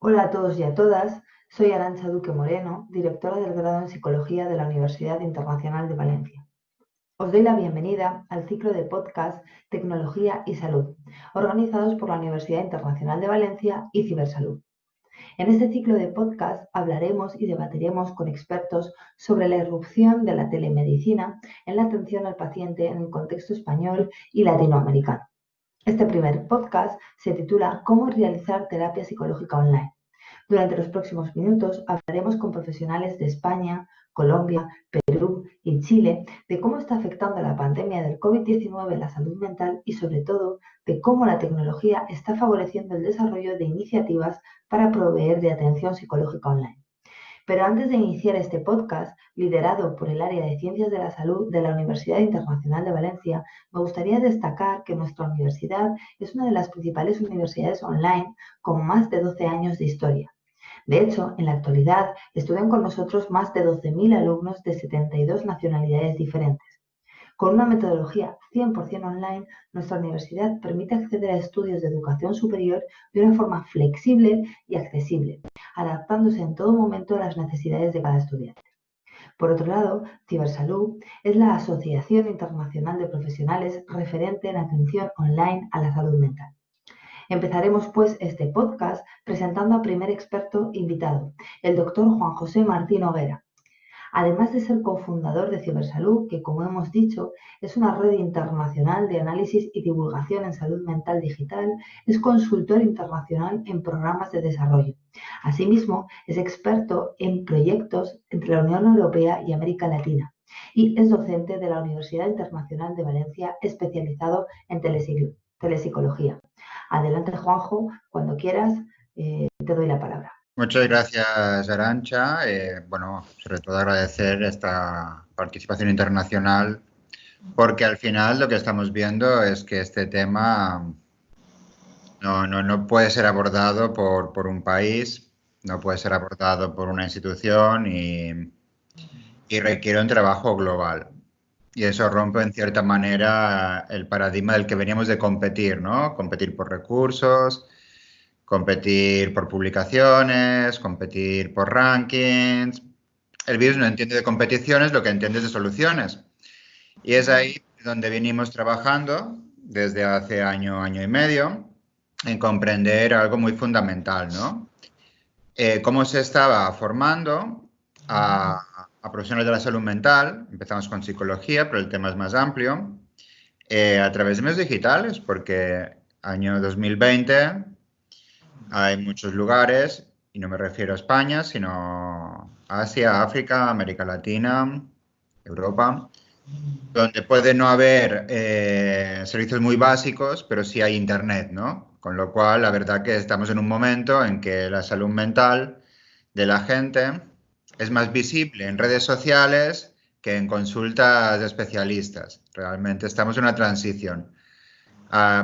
Hola a todos y a todas, soy Arantxa Duque Moreno, directora del grado en Psicología de la Universidad Internacional de Valencia. Os doy la bienvenida al ciclo de podcast Tecnología y Salud, organizados por la Universidad Internacional de Valencia y Cibersalud. En este ciclo de podcast hablaremos y debatiremos con expertos sobre la irrupción de la telemedicina en la atención al paciente en el contexto español y latinoamericano. Este primer podcast se titula ¿Cómo realizar terapia psicológica online? Durante los próximos minutos hablaremos con profesionales de España, Colombia, Perú y Chile de cómo está afectando la pandemia del COVID-19 en la salud mental y sobre todo de cómo la tecnología está favoreciendo el desarrollo de iniciativas para proveer de atención psicológica online. Pero antes de iniciar este podcast, liderado por el área de Ciencias de la Salud de la Universidad Internacional de Valencia, me gustaría destacar que nuestra universidad es una de las principales universidades online con más de 12 años de historia. De hecho, en la actualidad estudian con nosotros más de 12.000 alumnos de 72 nacionalidades diferentes. Con una metodología 100% online, nuestra universidad permite acceder a estudios de educación superior de una forma flexible y accesible, adaptándose en todo momento a las necesidades de cada estudiante. Por otro lado, Cibersalud es la Asociación Internacional de Profesionales referente en atención online a la salud mental. Empezaremos pues este podcast presentando al primer experto invitado, el doctor Juan José Martín Hoguera. Además de ser cofundador de Cibersalud, que como hemos dicho es una red internacional de análisis y divulgación en salud mental digital, es consultor internacional en programas de desarrollo. Asimismo, es experto en proyectos entre la Unión Europea y América Latina y es docente de la Universidad Internacional de Valencia especializado en telepsicología. Adelante, Juanjo, cuando quieras, te doy la palabra. Muchas gracias, Arantxa. Bueno, sobre todo agradecer esta participación internacional, porque al final lo que estamos viendo es que este tema no puede ser abordado por un país, no puede ser abordado por una institución y requiere un trabajo global. Y eso rompe en cierta manera el paradigma del que veníamos de competir, ¿no? Competir por recursos, competir por publicaciones, competir por rankings. El virus no entiende de competiciones, lo que entiende es de soluciones. Y es ahí donde venimos trabajando desde hace año y medio, en comprender algo muy fundamental, ¿no? Cómo se estaba formando a profesionales de la salud mental. Empezamos con psicología, pero el tema es más amplio, a través de medios digitales, porque año 2020 hay muchos lugares, y no me refiero a España, sino a Asia, África, América Latina, Europa, donde puede no haber servicios muy básicos, pero sí hay Internet, ¿no? Con lo cual, la verdad que estamos en un momento en que la salud mental de la gente es más visible en redes sociales que en consultas de especialistas. Realmente estamos en una transición.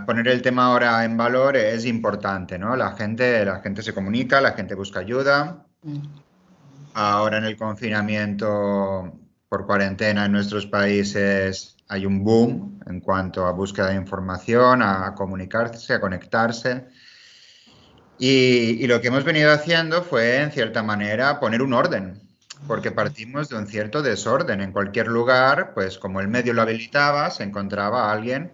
Poner el tema ahora en valor es importante, ¿no? La gente se comunica, la gente busca ayuda. Ahora en el confinamiento por cuarentena en nuestros países hay un boom en cuanto a búsqueda de información, a comunicarse, a conectarse. Y lo que hemos venido haciendo fue, en cierta manera, poner un orden, porque partimos de un cierto desorden. En cualquier lugar, pues como el medio lo habilitaba, se encontraba alguien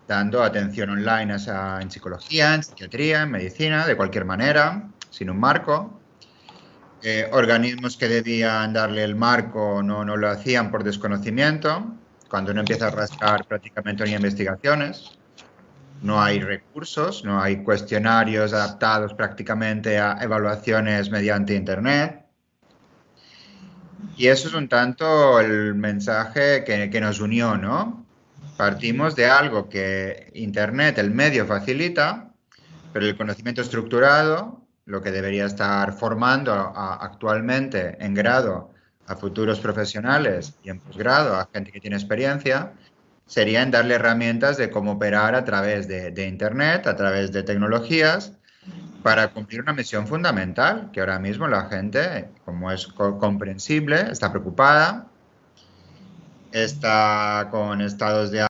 dando atención online en psicología, en psiquiatría, en medicina, de cualquier manera, sin un marco. Organismos que debían darle el marco no lo hacían por desconocimiento. Cuando uno empieza a rascar, prácticamente no hay investigaciones, no hay recursos, no hay cuestionarios adaptados prácticamente a evaluaciones mediante Internet. Y eso es un tanto el mensaje que nos unió, ¿no? Partimos de algo que Internet, el medio, facilita, pero el conocimiento estructurado, lo que debería estar formando actualmente en grado a futuros profesionales y en posgrado a gente que tiene experiencia, sería en darle herramientas de cómo operar a través de Internet, a través de tecnologías, para cumplir una misión fundamental, que ahora mismo la gente, como es comprensible, está preocupada, está con estados de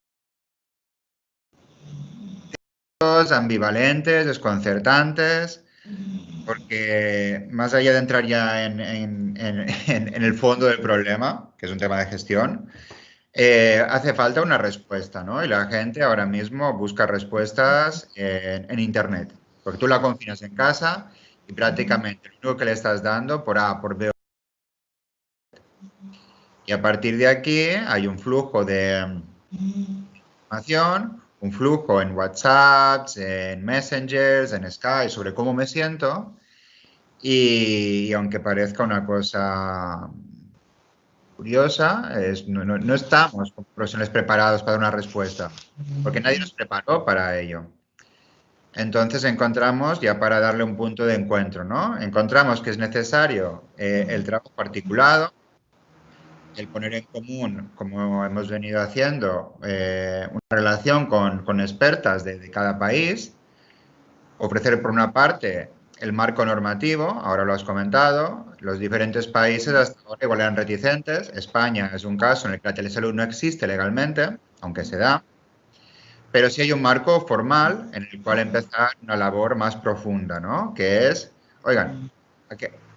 ánimo, ambivalentes, desconcertantes, porque más allá de entrar ya en el fondo del problema, que es un tema de gestión, hace falta una respuesta, ¿no? Y la gente ahora mismo busca respuestas en Internet, porque tú la confinas en casa y prácticamente lo único que le estás dando por A, por B. Y a partir de aquí hay un flujo de información, un flujo en WhatsApp, en Messengers, en Skype, sobre cómo me siento. Y aunque parezca una cosa curiosa, no estamos como profesionales preparados para una respuesta, porque nadie nos preparó para ello. Entonces encontramos, ya para darle un punto de encuentro, ¿no? Encontramos que es necesario el trabajo articulado, el poner en común, como hemos venido haciendo, una relación con expertas de cada país, ofrecer por una parte el marco normativo, ahora lo has comentado, los diferentes países hasta ahora igual eran reticentes, España es un caso en el que la telesalud no existe legalmente, aunque se da, pero sí hay un marco formal en el cual empezar una labor más profunda, ¿no? Que es, oigan,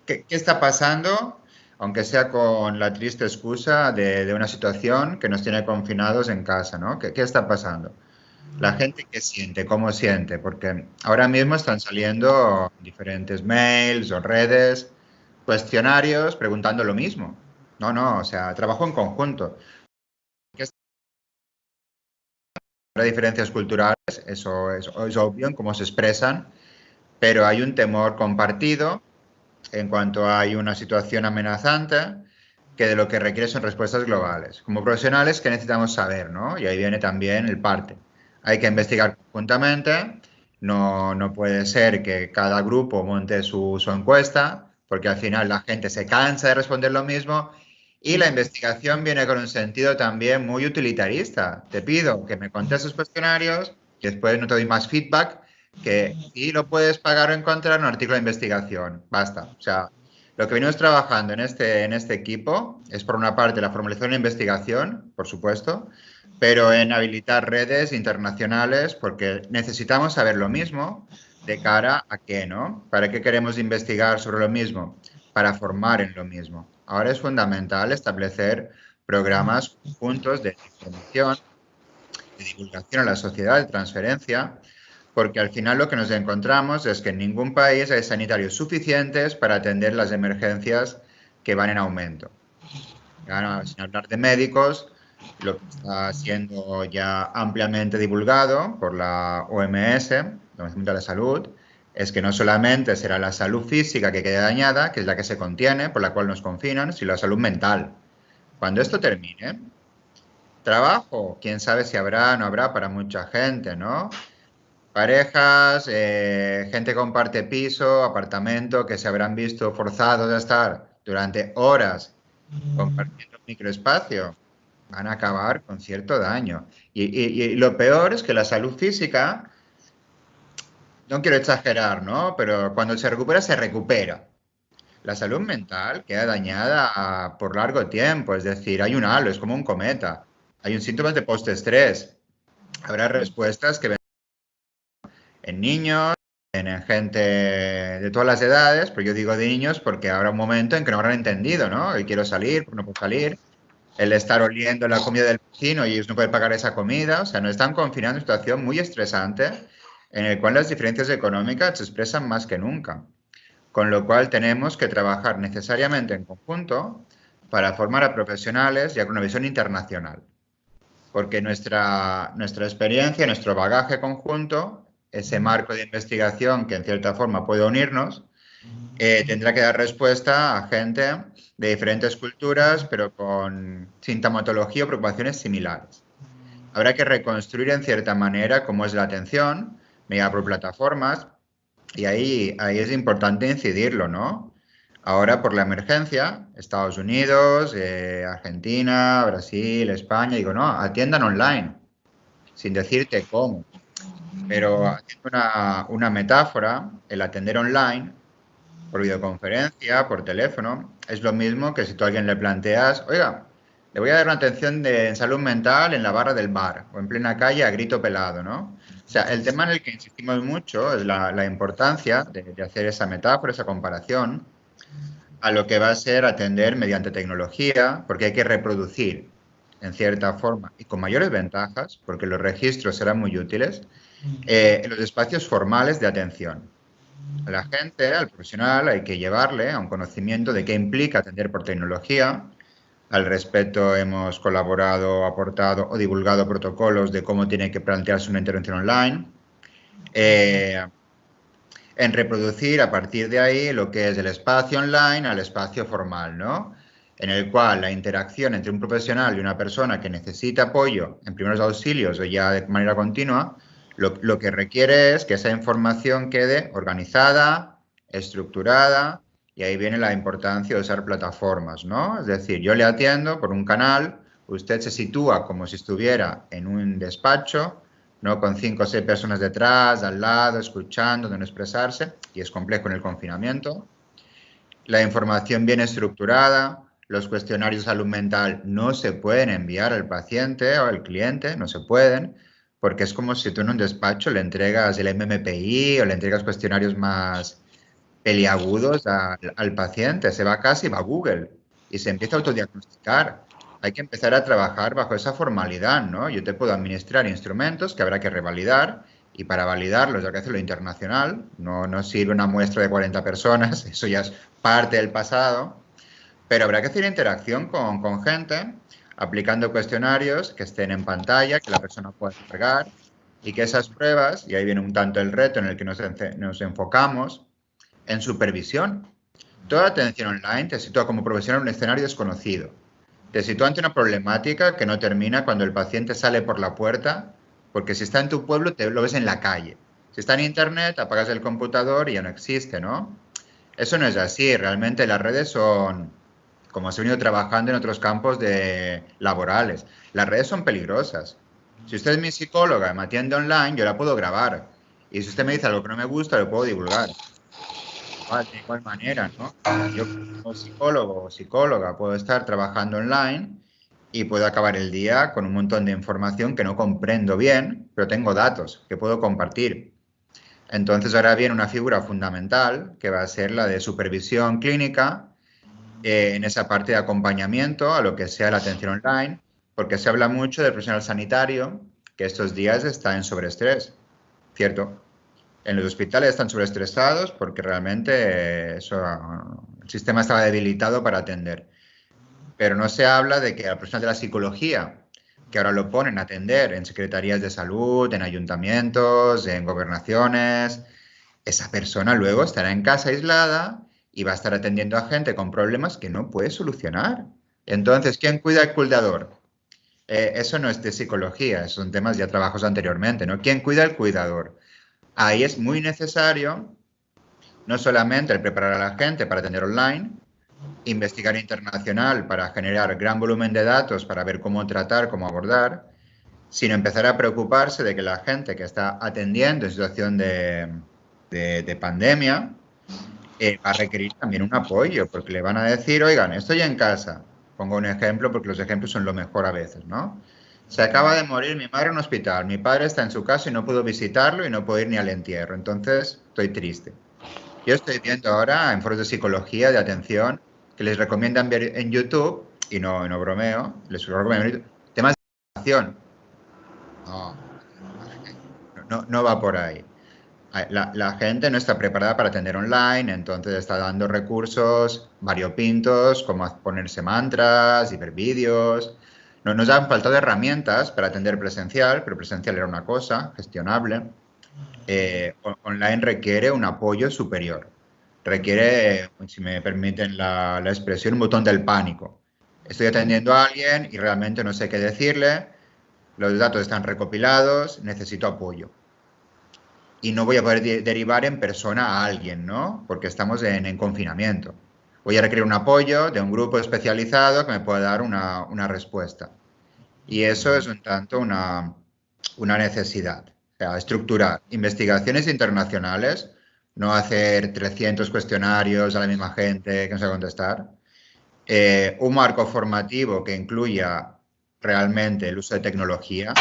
¿qué está pasando? Aunque sea con la triste excusa de una situación que nos tiene confinados en casa, ¿no? ¿Qué está pasando? La gente que siente, cómo siente, porque ahora mismo están saliendo diferentes mails o redes, cuestionarios preguntando lo mismo. No, no, o sea, trabajo en conjunto. Hay diferencias culturales, eso es obvio en cómo se expresan, pero hay un temor compartido en cuanto hay una situación amenazante que de lo que requiere son respuestas globales. Como profesionales, ¿qué necesitamos saber? ¿No? Y ahí viene también el parte. Hay que investigar conjuntamente, no puede ser que cada grupo monte su encuesta, porque al final la gente se cansa de responder lo mismo y la investigación viene con un sentido también muy utilitarista. Te pido que me contestes cuestionarios y después no te doy más feedback que si lo puedes pagar o encontrar en un artículo de investigación. Basta. O sea, lo que venimos trabajando en este equipo es, por una parte, la formalización de investigación, por supuesto, pero en habilitar redes internacionales porque necesitamos saber lo mismo de cara a qué, ¿no? ¿Para qué queremos investigar sobre lo mismo? Para formar en lo mismo. Ahora es fundamental establecer programas juntos de información, de divulgación a la sociedad, de transferencia, porque al final lo que nos encontramos es que en ningún país hay sanitarios suficientes para atender las emergencias que van en aumento. Ya, sin hablar de médicos, lo que está siendo ya ampliamente divulgado por la OMS, la Organización Mundial de la Salud, es que no solamente será la salud física que quede dañada, que es la que se contiene, por la cual nos confinan, sino la salud mental. Cuando esto termine, trabajo, quién sabe si habrá o no habrá para mucha gente, ¿no? Parejas, gente que comparte piso, apartamento, que se habrán visto forzados a estar durante horas compartiendo un microespacio, van a acabar con cierto daño. Y lo peor es que la salud física, no quiero exagerar, ¿no? Pero cuando se recupera, se recupera. La salud mental queda dañada por largo tiempo, es decir, hay un halo, es como un cometa. Hay un síntomas de postestrés. Habrá respuestas que en niños, en gente de todas las edades, pero yo digo de niños porque habrá un momento en que no habrán entendido, ¿no? Y quiero salir, pero no puedo salir. El estar oliendo la comida del vecino y ellos no pueden pagar esa comida, o sea, nos están confinando en una situación muy estresante en el cual las diferencias económicas se expresan más que nunca. Con lo cual tenemos que trabajar necesariamente en conjunto para formar a profesionales ya con una visión internacional. Porque nuestra experiencia, nuestro bagaje conjunto, ese marco de investigación que en cierta forma puede unirnos, tendrá que dar respuesta a gente de diferentes culturas, pero con sintomatología o preocupaciones similares. Habrá que reconstruir en cierta manera cómo es la atención, mediante por plataformas, y ahí es importante incidirlo, ¿no? Ahora, por la emergencia, Estados Unidos, Argentina, Brasil, España, digo, no, atiendan online, sin decirte cómo. Pero haciendo una metáfora, el atender online por videoconferencia, por teléfono, es lo mismo que si tú a alguien le planteas, oiga, le voy a dar una atención en salud mental en la barra del bar o en plena calle a grito pelado, ¿no? O sea, el tema en el que insistimos mucho es la importancia de hacer esa metáfora, esa comparación a lo que va a ser atender mediante tecnología, porque hay que reproducir en cierta forma y con mayores ventajas, porque los registros serán muy útiles, en los espacios formales de atención. A la gente, al profesional, hay que llevarle a un conocimiento de qué implica atender por tecnología. Al respecto, hemos colaborado, aportado o divulgado protocolos de cómo tiene que plantearse una intervención online. En reproducir a partir de ahí lo que es el espacio online al espacio formal, ¿no? En el cual la interacción entre un profesional y una persona que necesita apoyo en primeros auxilios o ya de manera continua, lo que requiere es que esa información quede organizada, estructurada, y ahí viene la importancia de usar plataformas, ¿no? Es decir, yo le atiendo por un canal, usted se sitúa como si estuviera en un despacho, ¿no? Con 5 o 6 personas detrás, al lado, escuchando, de no expresarse, y es complejo en el confinamiento. La información bien estructurada, los cuestionarios de salud mental no se pueden enviar al paciente o al cliente, no se pueden, porque es como si tú en un despacho le entregas el MMPI o le entregas cuestionarios más peliagudos al paciente, se va a casa y va a Google y se empieza a autodiagnosticar. Hay que empezar a trabajar bajo esa formalidad, ¿no? Yo te puedo administrar instrumentos que habrá que revalidar y para validarlos hay que hacerlo internacional, no sirve una muestra de 40 personas, eso ya es parte del pasado, pero habrá que hacer interacción con gente, aplicando cuestionarios que estén en pantalla, que la persona pueda cargar y que esas pruebas, y ahí viene un tanto el reto en el que nos enfocamos, en supervisión. Toda atención online te sitúa como profesional en un escenario desconocido. Te sitúa ante una problemática que no termina cuando el paciente sale por la puerta, porque si está en tu pueblo te lo ves en la calle. Si está en internet, apagas el computador y ya no existe, ¿no? Eso no es así. Realmente las redes son, como se ha venido trabajando en otros campos laborales, las redes son peligrosas. Si usted es mi psicóloga y me atiende online, yo la puedo grabar. Y si usted me dice algo que no me gusta, lo puedo divulgar. De igual manera, ¿no? Yo como psicólogo o psicóloga puedo estar trabajando online y puedo acabar el día con un montón de información que no comprendo bien, pero tengo datos que puedo compartir. Entonces ahora viene una figura fundamental que va a ser la de supervisión clínica en esa parte de acompañamiento a lo que sea la atención online, porque se habla mucho del profesional sanitario que estos días está en sobreestrés, ¿cierto? En los hospitales están sobreestresados porque realmente el sistema estaba debilitado para atender. Pero no se habla de que al personal de la psicología, que ahora lo ponen a atender en secretarías de salud, en ayuntamientos, en gobernaciones, esa persona luego estará en casa aislada y va a estar atendiendo a gente con problemas que no puede solucionar. Entonces, ¿quién cuida al cuidador? Eso no es de psicología, son temas ya trabajos anteriormente, ¿no? ¿Quién cuida al cuidador? Ahí es muy necesario no solamente el preparar a la gente para atender online, investigar internacional para generar gran volumen de datos para ver cómo tratar, cómo abordar, sino empezar a preocuparse de que la gente que está atendiendo en situación de pandemia va a requerir también un apoyo, porque le van a decir, oigan, estoy en casa. Pongo un ejemplo porque los ejemplos son lo mejor a veces, ¿no? Se acaba de morir mi madre en un hospital, mi padre está en su casa y no puedo visitarlo y no puedo ir ni al entierro, entonces estoy triste. Yo estoy viendo ahora en foros de psicología, de atención, que les recomiendan ver en YouTube, y no bromeo, les recomiendo ver temas de atención. No, no va por ahí. La gente no está preparada para atender online, entonces está dando recursos variopintos, como ponerse mantras y ver vídeos. No, nos han faltado herramientas para atender presencial, pero presencial era una cosa gestionable. Online requiere un apoyo superior. Requiere, si me permiten la expresión, un botón del pánico. Estoy atendiendo a alguien y realmente no sé qué decirle, los datos están recopilados, necesito apoyo. Y no voy a poder derivar en persona a alguien, ¿no? Porque estamos en confinamiento. Voy a requerir un apoyo de un grupo especializado que me pueda dar una respuesta. Y eso es un tanto una necesidad. O sea, estructurar investigaciones internacionales, no hacer 300 cuestionarios a la misma gente que no sabe contestar, un marco formativo que incluya realmente el uso de tecnología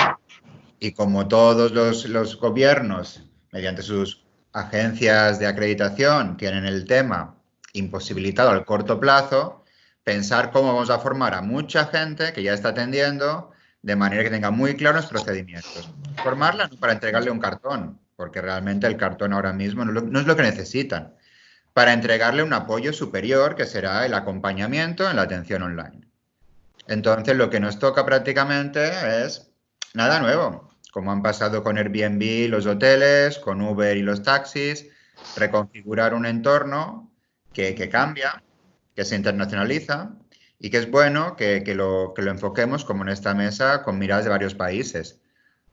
y como todos los gobiernos, mediante sus agencias de acreditación, tienen el tema imposibilitado al corto plazo, pensar cómo vamos a formar a mucha gente que ya está atendiendo de manera que tenga muy claros los procedimientos. Formarla no para entregarle un cartón, porque realmente el cartón ahora mismo no es lo que necesitan, para entregarle un apoyo superior que será el acompañamiento en la atención online. Entonces, lo que nos toca prácticamente es nada nuevo, como han pasado con Airbnb los hoteles, con Uber y los taxis, reconfigurar un entorno que cambia, que se internacionaliza y que es bueno que lo enfoquemos como en esta mesa con miradas de varios países.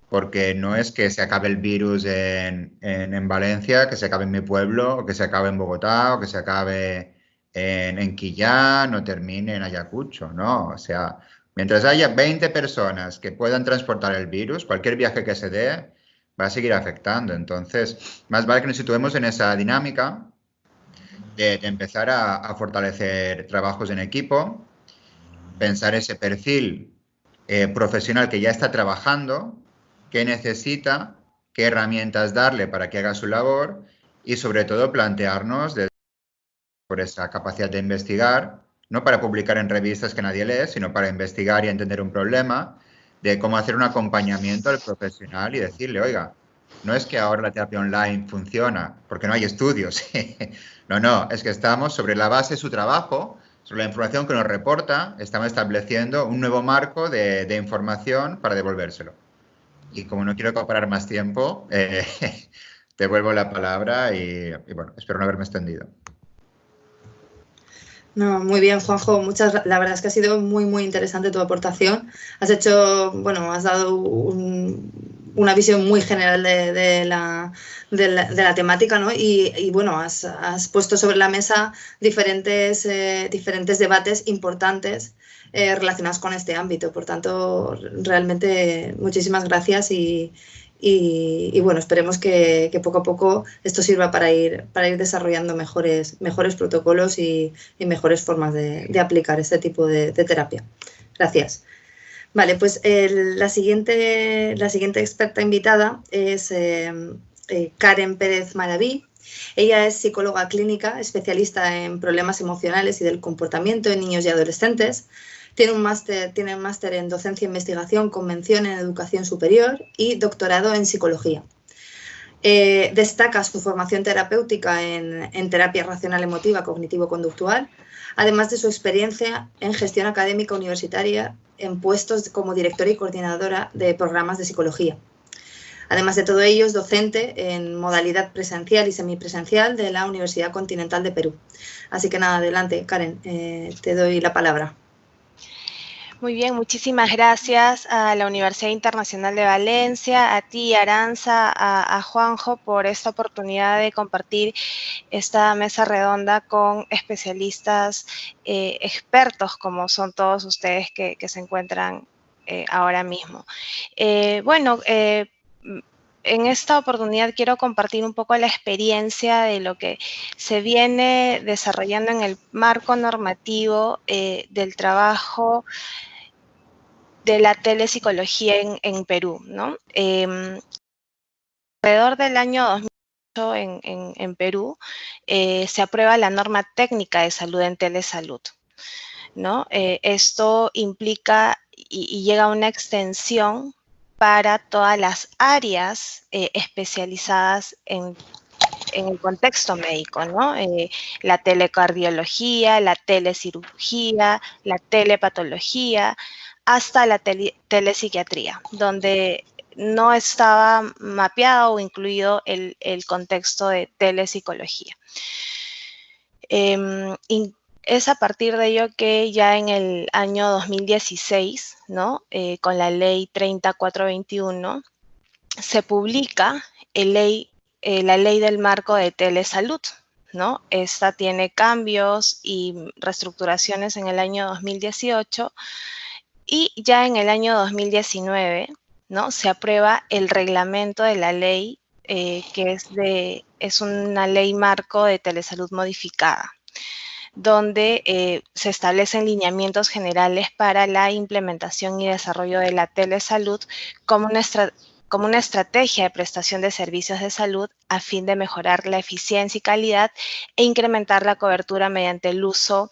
Porque no es que se acabe el virus en Valencia, que se acabe en mi pueblo, o que se acabe en Bogotá, o que se acabe en Quillán, o termine en Ayacucho, ¿no? O sea, mientras haya 20 personas que puedan transportar el virus, cualquier viaje que se dé va a seguir afectando. Entonces, más vale que nos situemos en esa dinámica de empezar a fortalecer trabajos en equipo, pensar ese perfil profesional que ya está trabajando, qué necesita, qué herramientas darle para que haga su labor y sobre todo plantearnos por esa capacidad de investigar, no para publicar en revistas que nadie lee, sino para investigar y entender un problema, de cómo hacer un acompañamiento al profesional y decirle, oiga, no es que ahora la terapia online funciona porque no hay estudios. No, no, es que estamos sobre la base de su trabajo, sobre la información que nos reporta, estamos estableciendo un nuevo marco de información para devolvérselo. Y como no quiero acaparar más tiempo, te vuelvo la palabra y bueno, espero no haberme extendido. No, muy bien, Juanjo. La verdad es que ha sido muy, muy interesante tu aportación. Has dado una visión muy general de la temática, ¿no? Y bueno, has puesto sobre la mesa diferentes debates importantes relacionados con este ámbito. Por tanto, realmente muchísimas gracias y bueno, esperemos que poco a poco esto sirva para ir desarrollando mejores protocolos y mejores formas de aplicar este tipo de terapia. Gracias. Vale, pues la siguiente experta invitada es Karen Pérez Maraví. Ella es psicóloga clínica, especialista en problemas emocionales y del comportamiento en niños y adolescentes. Tiene un máster en docencia e investigación con mención en educación superior y doctorado en psicología. Destaca su formación terapéutica en terapia racional emotiva cognitivo-conductual, además de su experiencia en gestión académica universitaria en puestos como directora y coordinadora de programas de psicología. Además de todo ello, es docente en modalidad presencial y semipresencial de la Universidad Continental de Perú. Así que nada, adelante, Karen, te doy la palabra. Muy bien, muchísimas gracias a la Universidad Internacional de Valencia, a ti, Aranza, a Juanjo, por esta oportunidad de compartir esta mesa redonda con especialistas expertos, como son todos ustedes que se encuentran ahora mismo. En esta oportunidad quiero compartir un poco la experiencia de lo que se viene desarrollando en el marco normativo del trabajo de la telepsicología en Perú, ¿no? Alrededor del año 2008 en Perú se aprueba la norma técnica de salud en telesalud, ¿no? Esto implica y llega a una extensión para todas las áreas especializadas en el contexto médico, ¿no? La telecardiología, la telecirugía, la telepatología, hasta la telepsiquiatría, donde no estaba mapeado o incluido el contexto de telepsicología. Es a partir de ello que ya en el año 2016, ¿no? Con la ley 30421, se publica la ley del marco de telesalud, ¿no? Esta tiene cambios y reestructuraciones en el año 2018 y ya en el año 2019, ¿no? Se aprueba el reglamento de la ley que es una ley marco de telesalud modificada, donde se establecen lineamientos generales para la implementación y desarrollo de la telesalud como una estrategia de prestación de servicios de salud a fin de mejorar la eficiencia y calidad e incrementar la cobertura mediante el uso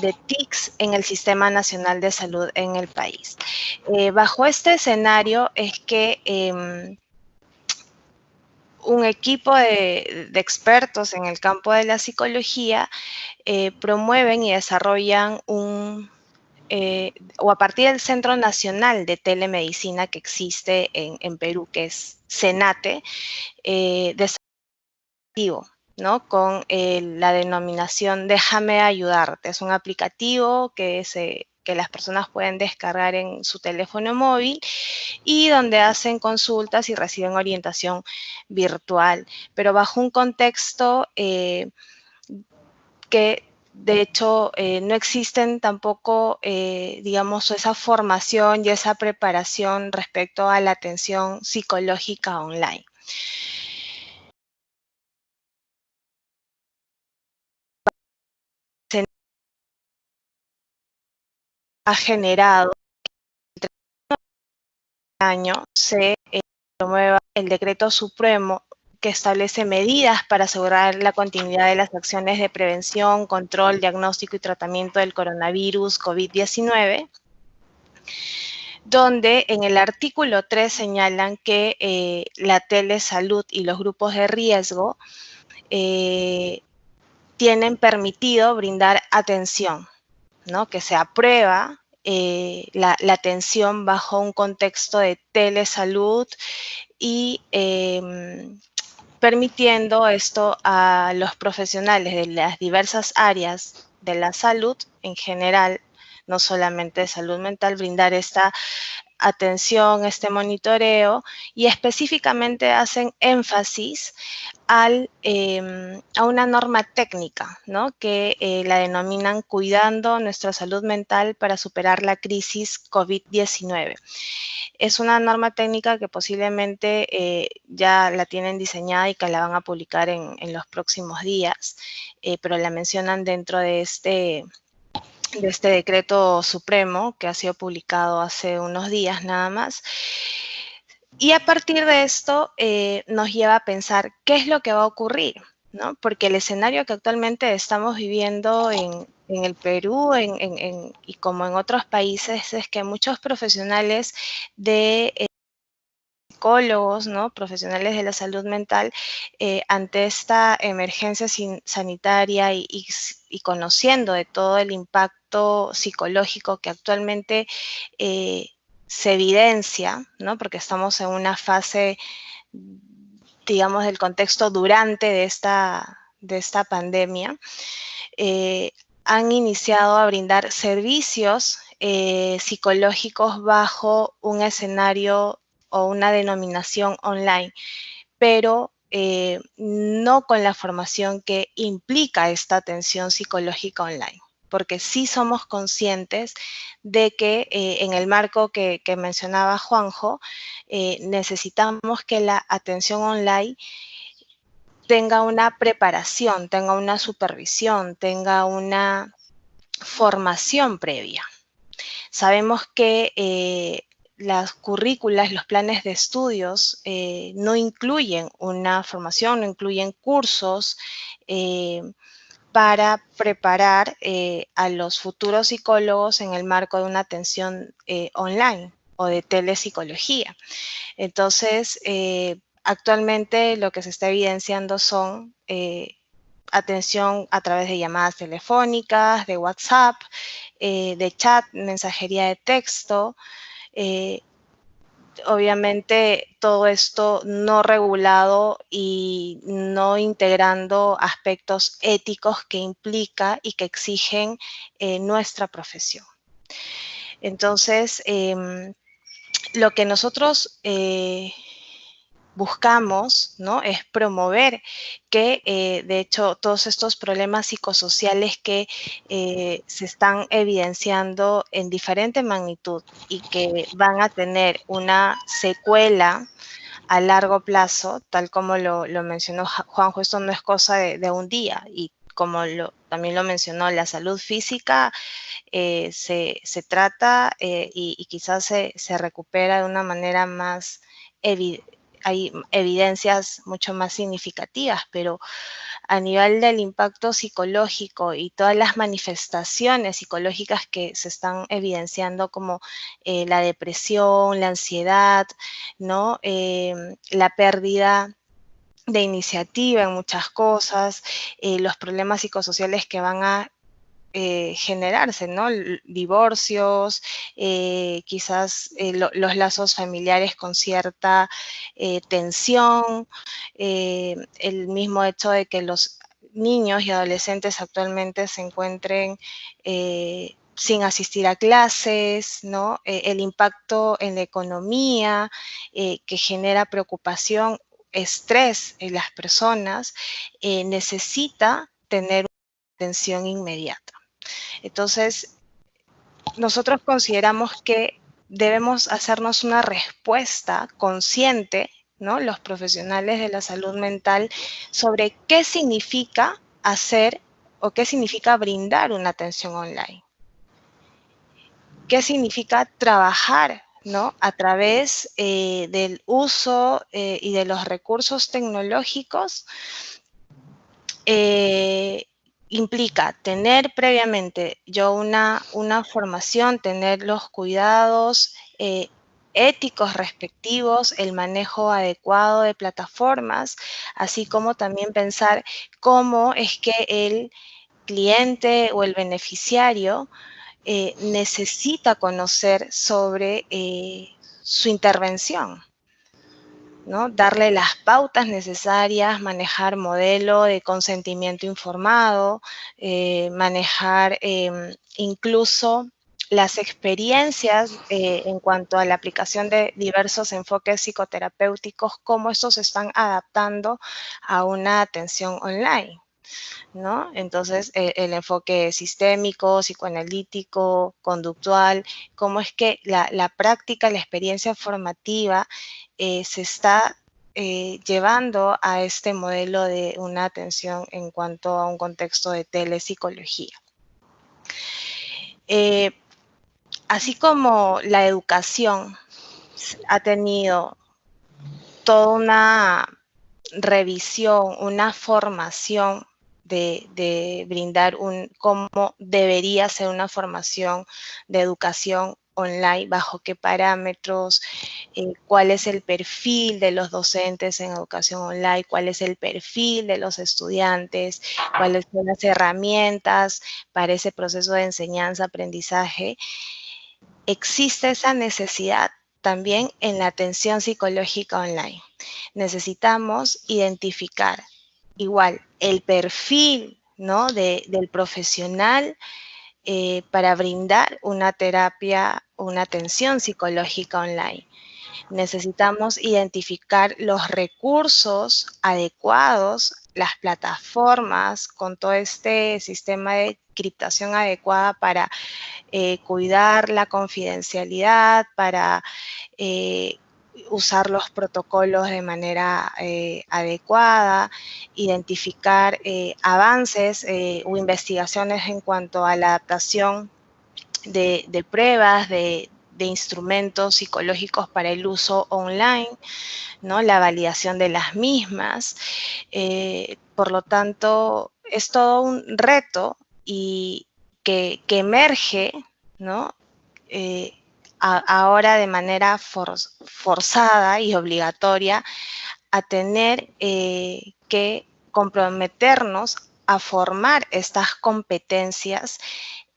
de TICs en el Sistema Nacional de Salud en el país. Bajo este escenario es que un equipo de expertos en el campo de la psicología promueven y desarrollan o a partir del Centro Nacional de Telemedicina que existe en Perú, que es CENATE, desarrollado, ¿no? Con la denominación Déjame Ayudarte. Es un aplicativo que las personas pueden descargar en su teléfono móvil y donde hacen consultas y reciben orientación virtual, pero bajo un contexto que de hecho no existen tampoco, digamos, esa formación y esa preparación respecto a la atención psicológica online. Se ha generado año se promueva el decreto supremo que establece medidas para asegurar la continuidad de las acciones de prevención, control, diagnóstico y tratamiento del coronavirus COVID-19, donde en el artículo 3 señalan que la telesalud y los grupos de riesgo tienen permitido brindar atención, ¿no? Que se aprueba la atención bajo un contexto de telesalud y permitiendo esto a los profesionales de las diversas áreas de la salud en general, no solamente de salud mental, brindar esta atención, este monitoreo, y específicamente hacen énfasis a una norma técnica, ¿no? Que la denominan Cuidando nuestra salud mental para superar la crisis COVID-19. Es una norma técnica que posiblemente ya la tienen diseñada y que la van a publicar en los próximos días, pero la mencionan dentro de este decreto supremo que ha sido publicado hace unos días nada más. Y a partir de esto nos lleva a pensar qué es lo que va a ocurrir, ¿no? Porque el escenario que actualmente estamos viviendo en el Perú y como en otros países es que muchos profesionales de psicólogos, ¿no? Profesionales de la salud mental, ante esta emergencia sanitaria y conociendo de todo el impacto psicológico que actualmente se evidencia, ¿no? Porque estamos en una fase, digamos, del contexto durante de esta pandemia, han iniciado a brindar servicios psicológicos bajo un escenario o una denominación online, pero no con la formación que implica esta atención psicológica online, porque sí somos conscientes de que en el marco que mencionaba Juanjo, necesitamos que la atención online tenga una preparación, tenga una supervisión, tenga una formación previa. Sabemos que las currículas, los planes de estudios no incluyen una formación, no incluyen cursos para preparar a los futuros psicólogos en el marco de una atención online o de telepsicología. Entonces, actualmente lo que se está evidenciando son atención a través de llamadas telefónicas, de WhatsApp, de chat, mensajería de texto, obviamente todo esto no regulado y no integrando aspectos éticos que implica y que exigen nuestra profesión. Entonces, lo que nosotros buscamos, ¿no? Es promover que, de hecho, todos estos problemas psicosociales que se están evidenciando en diferente magnitud y que van a tener una secuela a largo plazo, tal como lo mencionó Juanjo, esto no es cosa de un día y como también lo mencionó, la salud física se trata y quizás se recupera de una manera más hay evidencias mucho más significativas, pero a nivel del impacto psicológico y todas las manifestaciones psicológicas que se están evidenciando como la depresión, la ansiedad, ¿no? La pérdida de iniciativa en muchas cosas, los problemas psicosociales que van a generarse, ¿no? Divorcios, quizás los lazos familiares con cierta tensión, el mismo hecho de que los niños y adolescentes actualmente se encuentren sin asistir a clases, ¿no? El impacto en la economía que genera preocupación, estrés en las personas, necesita tener una atención inmediata. Entonces, nosotros consideramos que debemos hacernos una respuesta consciente, ¿no? Los profesionales de la salud mental, sobre qué significa hacer o qué significa brindar una atención online. ¿Qué significa trabajar, ¿no? A través del uso y de los recursos tecnológicos? Implica tener previamente una formación, tener los cuidados éticos respectivos, el manejo adecuado de plataformas, así como también pensar cómo es que el cliente o el beneficiario necesita conocer sobre su intervención, ¿no? Darle las pautas necesarias, manejar modelo de consentimiento informado, manejar incluso las experiencias en cuanto a la aplicación de diversos enfoques psicoterapéuticos, cómo estos se están adaptando a una atención online, ¿no? Entonces, el enfoque sistémico, psicoanalítico, conductual, cómo es que la práctica, la experiencia formativa se está llevando a este modelo de una atención en cuanto a un contexto de telepsicología. Así como la educación ha tenido toda una revisión, una formación de brindar cómo debería ser una formación de educación online, bajo qué parámetros, cuál es el perfil de los docentes en educación online, cuál es el perfil de los estudiantes, cuáles son las herramientas para ese proceso de enseñanza-aprendizaje. Existe esa necesidad también en la atención psicológica online. Necesitamos identificar igual el perfil, ¿no? del profesional para brindar una terapia, una atención psicológica online. Necesitamos identificar los recursos adecuados, las plataformas con todo este sistema de encriptación adecuada para cuidar la confidencialidad, para usar los protocolos de manera adecuada, identificar avances o investigaciones en cuanto a la adaptación de pruebas, de instrumentos psicológicos para el uso online, ¿no? La validación de las mismas. Por lo tanto, es todo un reto y que emerge, ¿no? Ahora de manera forzada y obligatoria a tener que comprometernos a formar estas competencias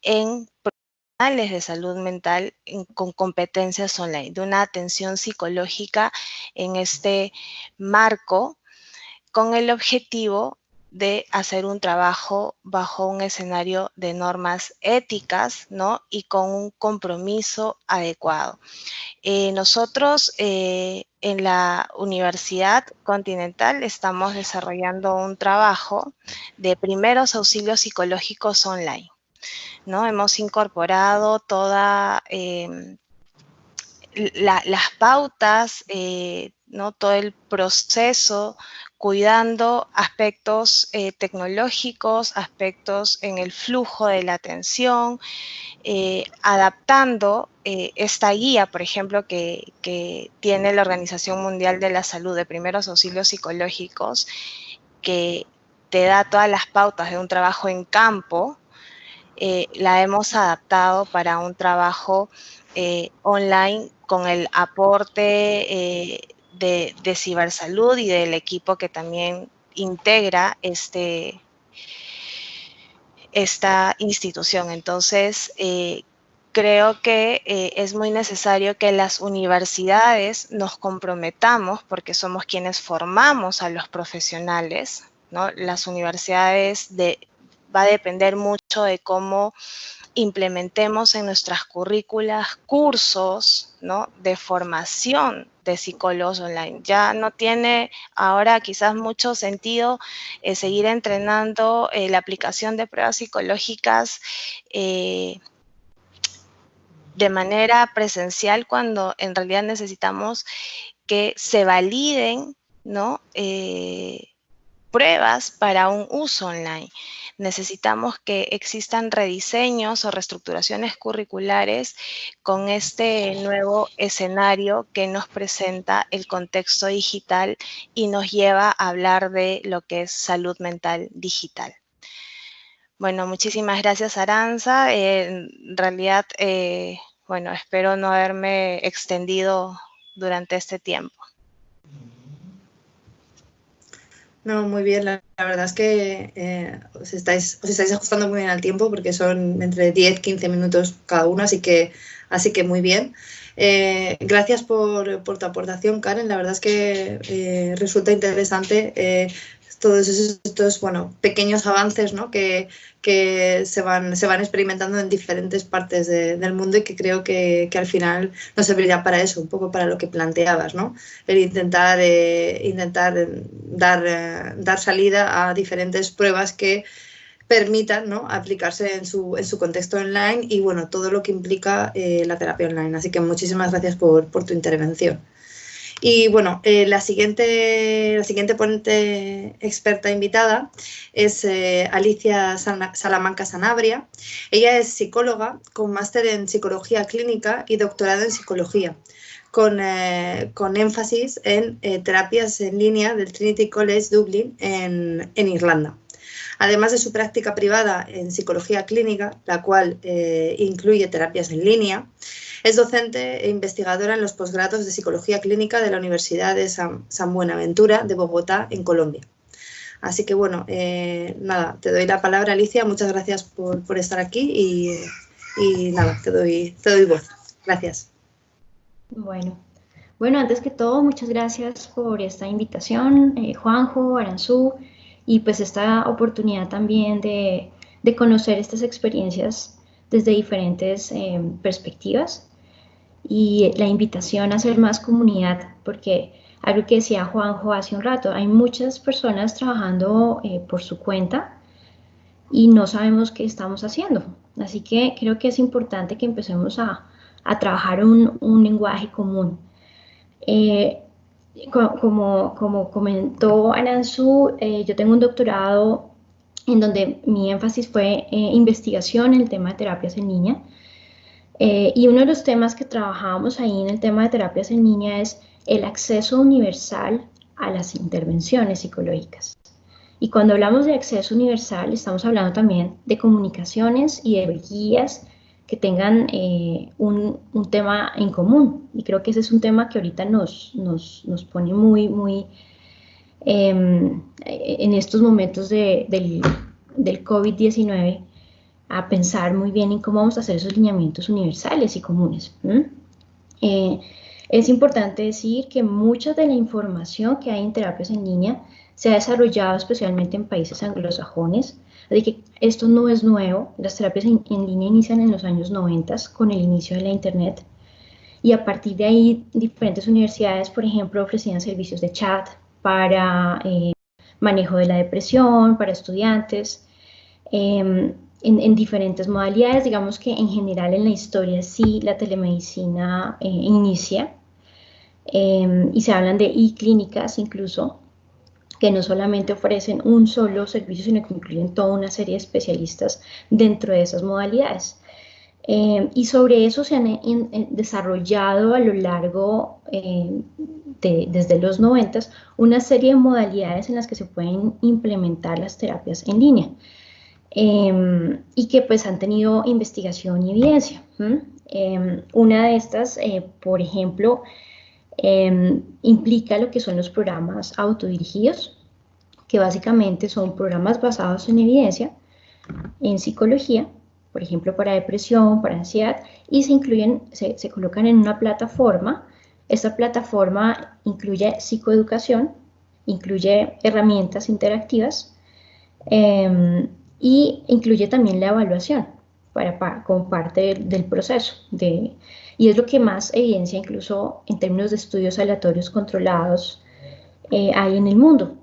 en profesionales de salud mental con competencias online, de una atención psicológica en este marco, con el objetivo de hacer un trabajo bajo un escenario de normas éticas, ¿no? Y con un compromiso adecuado. Nosotros en la Universidad Continental estamos desarrollando un trabajo de primeros auxilios psicológicos online, ¿no? Hemos incorporado todas las pautas, ¿no? Todo el proceso cuidando aspectos tecnológicos, aspectos en el flujo de la atención, adaptando esta guía, por ejemplo, que tiene la Organización Mundial de la Salud de primeros auxilios psicológicos, que te da todas las pautas de un trabajo en campo, la hemos adaptado para un trabajo online con el aporte de cibersalud y del equipo que también integra esta institución. Entonces, creo que es muy necesario que las universidades nos comprometamos, porque somos quienes formamos a los profesionales, ¿no? Las universidades va a depender mucho de cómo implementemos en nuestras currículas cursos, ¿no?, de formación de psicólogos online. Ya no tiene ahora quizás mucho sentido seguir entrenando la aplicación de pruebas psicológicas de manera presencial, cuando en realidad necesitamos que se validen, ¿no?, pruebas para un uso online. Necesitamos que existan rediseños o reestructuraciones curriculares con este nuevo escenario que nos presenta el contexto digital y nos lleva a hablar de lo que es salud mental digital. Bueno, muchísimas gracias, Arantxa. En realidad, bueno, espero no haberme extendido durante este tiempo. No, muy bien. La verdad es que os estáis ajustando muy bien al tiempo, porque son entre 10-15 minutos cada uno, así que muy bien. Gracias por tu aportación, Karen. La verdad es que resulta interesante todos estos pequeños avances, ¿no?, que se van experimentando en diferentes partes del mundo, y que creo que al final nos servirá para eso, un poco para lo que planteabas, ¿no? El intentar dar salida a diferentes pruebas que permitan, ¿no?, aplicarse en su contexto online, y bueno, todo lo que implica la terapia online. Así que muchísimas gracias por tu intervención. Y bueno, la siguiente ponente experta invitada es Alicia Salamanca Sanabria. Ella es psicóloga con máster en psicología clínica y doctorado en psicología, con énfasis en terapias en línea del Trinity College Dublin en Irlanda. Además de su práctica privada en psicología clínica, la cual incluye terapias en línea, es docente e investigadora en los posgrados de psicología clínica de la Universidad de San Buenaventura de Bogotá, en Colombia. Así que bueno, nada, te doy la palabra, Alicia. Muchas gracias por estar aquí y nada, te doy voz. Gracias. Bueno, antes que todo, muchas gracias por esta invitación, Juanjo, Aranzú, y pues esta oportunidad también de conocer estas experiencias desde diferentes perspectivas, y la invitación a hacer más comunidad, porque algo que decía Juanjo hace un rato, hay muchas personas trabajando por su cuenta y no sabemos qué estamos haciendo. Así que creo que es importante que empecemos a trabajar un lenguaje común. Como comentó Aranzú, yo tengo un doctorado en donde mi énfasis fue investigación en el tema de terapias en línea. Y uno de los temas que trabajábamos ahí en el tema de terapias en línea es el acceso universal a las intervenciones psicológicas. Y cuando hablamos de acceso universal, estamos hablando también de comunicaciones y de guías que tengan un tema en común. Y creo que ese es un tema que ahorita nos pone muy en estos momentos del COVID-19, a pensar muy bien en cómo vamos a hacer esos lineamientos universales y comunes. Es importante decir que mucha de la información que hay en terapias en línea se ha desarrollado especialmente en países anglosajones, así que esto no es nuevo. Las terapias en línea inician en los años 90 con el inicio de la Internet, y a partir de ahí diferentes universidades, por ejemplo, ofrecían servicios de chat para manejo de la depresión, para estudiantes, en diferentes modalidades. Digamos que en general en la historia sí la telemedicina inicia, y se hablan de e-clínicas incluso, que no solamente ofrecen un solo servicio, sino que incluyen toda una serie de especialistas dentro de esas modalidades. Y sobre eso se han desarrollado a lo largo, desde los 90, una serie de modalidades en las que se pueden implementar las terapias en línea. Y que pues han tenido investigación y evidencia. Una de estas, por ejemplo, implica lo que son los programas autodirigidos, que básicamente son programas basados en evidencia, en psicología, por ejemplo, para depresión, para ansiedad, y se colocan en una plataforma. Esta plataforma incluye psicoeducación, incluye herramientas interactivas, y incluye también la evaluación como parte del proceso. Y es lo que más evidencia, incluso en términos de estudios aleatorios controlados, hay en el mundo.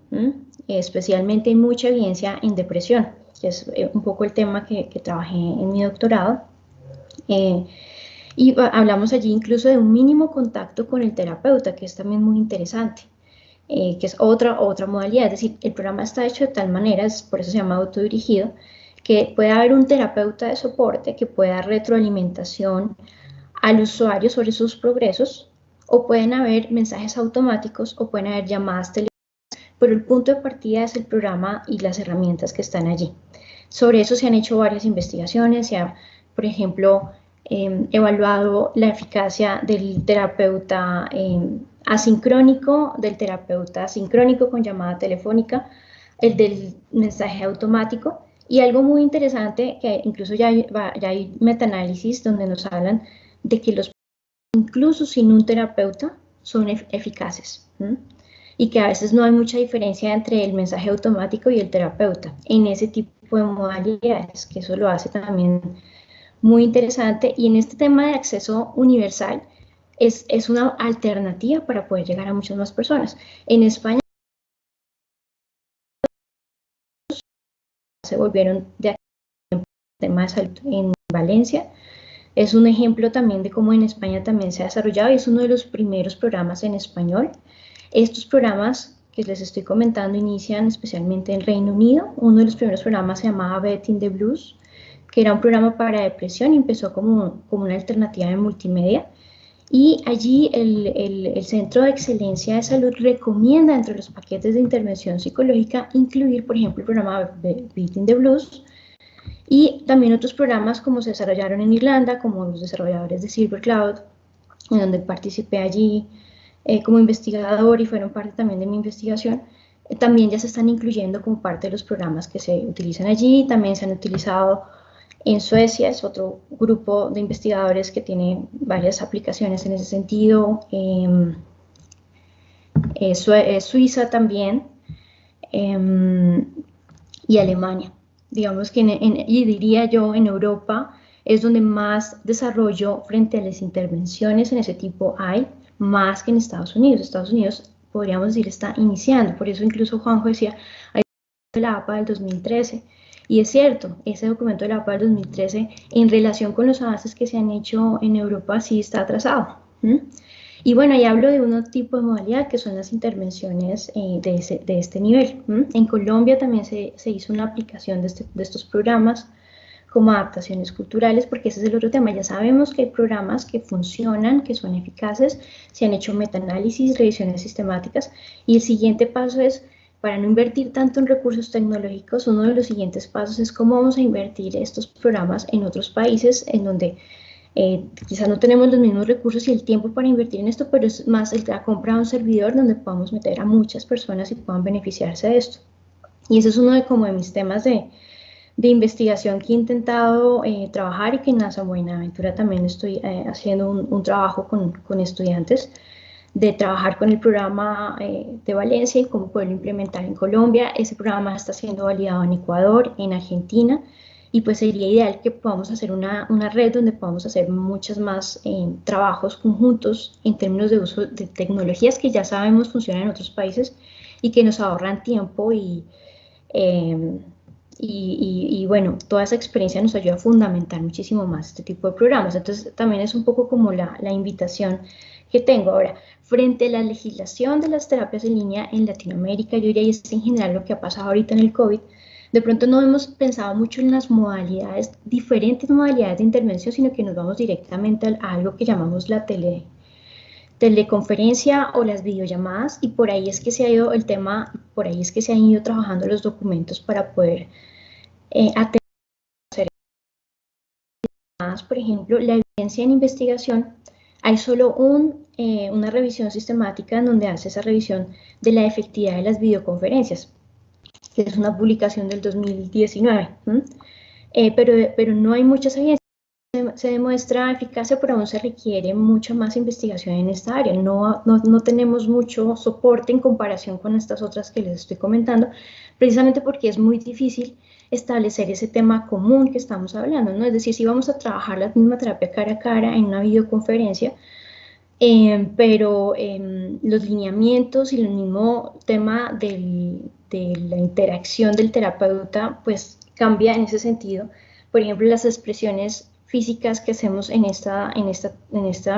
Especialmente hay mucha evidencia en depresión, que es un poco el tema que trabajé en mi doctorado. Y hablamos allí incluso de un mínimo contacto con el terapeuta, que es también muy interesante. Que es otra modalidad, es decir, el programa está hecho de tal manera, por eso se llama autodirigido, que puede haber un terapeuta de soporte que pueda dar retroalimentación al usuario sobre sus progresos, o pueden haber mensajes automáticos, o pueden haber llamadas telefónicas, pero el punto de partida es el programa y las herramientas que están allí. Sobre eso se han hecho varias investigaciones, se ha, por ejemplo, evaluado la eficacia del terapeuta asincrónico, del terapeuta sincrónico con llamada telefónica, el del mensaje automático, y algo muy interesante, que incluso ya hay metaanálisis donde nos hablan de que los incluso sin un terapeuta son eficaces, y que a veces no hay mucha diferencia entre el mensaje automático y el terapeuta en ese tipo de modalidades, que eso lo hace también muy interesante. Y en este tema de acceso universal es una alternativa para poder llegar a muchas más personas. En España se volvieron de tema de salud en Valencia. Es un ejemplo también de cómo en España también se ha desarrollado, y es uno de los primeros programas en español. Estos programas que les estoy comentando inician especialmente en Reino Unido. Uno de los primeros programas se llamaba Betting the Blues, que era un programa para depresión y empezó como una alternativa de multimedia. Y allí el Centro de Excelencia de Salud recomienda entre los paquetes de intervención psicológica incluir, por ejemplo, el programa Beating the Blues, y también otros programas como se desarrollaron en Irlanda, como los desarrolladores de Silver Cloud, en donde participé allí como investigador y fueron parte también de mi investigación. También ya se están incluyendo como parte de los programas que se utilizan allí. También se han utilizado en Suecia, es otro grupo de investigadores que tiene varias aplicaciones en ese sentido. Suiza también, y Alemania. Digamos que y diría yo en Europa es donde más desarrollo frente a las intervenciones en ese tipo hay, más que en Estados Unidos. Estados Unidos, podríamos decir, está iniciando. Por eso incluso Juanjo decía, hay la APA del 2013. Y es cierto, ese documento de la APA del 2013, en relación con los avances que se han hecho en Europa, sí está atrasado. Y bueno, ahí hablo de un tipo de modalidad que son las intervenciones de este nivel. En Colombia también se hizo una aplicación de estos programas como adaptaciones culturales, porque ese es el otro tema. Ya sabemos que hay programas que funcionan, que son eficaces, se han hecho metaanálisis, revisiones sistemáticas, y el siguiente paso es, para no invertir tanto en recursos tecnológicos, uno de los siguientes pasos es cómo vamos a invertir estos programas en otros países en donde quizás no tenemos los mismos recursos y el tiempo para invertir en esto, pero es más la compra de un servidor donde podamos meter a muchas personas y puedan beneficiarse de esto. Y ese es uno de mis temas de investigación que he intentado trabajar, y que en NASA Buenaventura también estoy haciendo un trabajo con estudiantes, de trabajar con el programa de Valencia y cómo poderlo implementar en Colombia. Ese programa está siendo validado en Ecuador, en Argentina, y pues sería ideal que podamos hacer una red donde podamos hacer muchos más trabajos conjuntos en términos de uso de tecnologías que ya sabemos funcionan en otros países y que nos ahorran tiempo y y bueno, toda esa experiencia nos ayuda a fundamentar muchísimo más este tipo de programas. Entonces también es un poco como la invitación que tengo ahora. Frente a la legislación de las terapias en línea en Latinoamérica, yo diría, y es en general lo que ha pasado ahorita en el COVID, de pronto no hemos pensado mucho en las modalidades, diferentes modalidades de intervención, sino que nos vamos directamente a algo que llamamos la teleconferencia o las videollamadas, y por ahí es que se ha ido el tema, por ahí es que se han ido trabajando los documentos para poder atender. Por ejemplo, la evidencia en investigación, hay solo una revisión sistemática en donde hace esa revisión de la efectividad de las videoconferencias, que es una publicación del 2019, pero no hay muchas evidencias. Se demuestra eficacia, pero aún se requiere mucha más investigación en esta área. No tenemos mucho soporte en comparación con estas otras que les estoy comentando, precisamente porque es muy difícil establecer ese tema común que estamos hablando, ¿no? Es decir, si vamos a trabajar la misma terapia cara a cara en una videoconferencia, pero los lineamientos y el mismo tema de la interacción del terapeuta, pues cambia en ese sentido. Por ejemplo, las expresiones físicas que hacemos en esta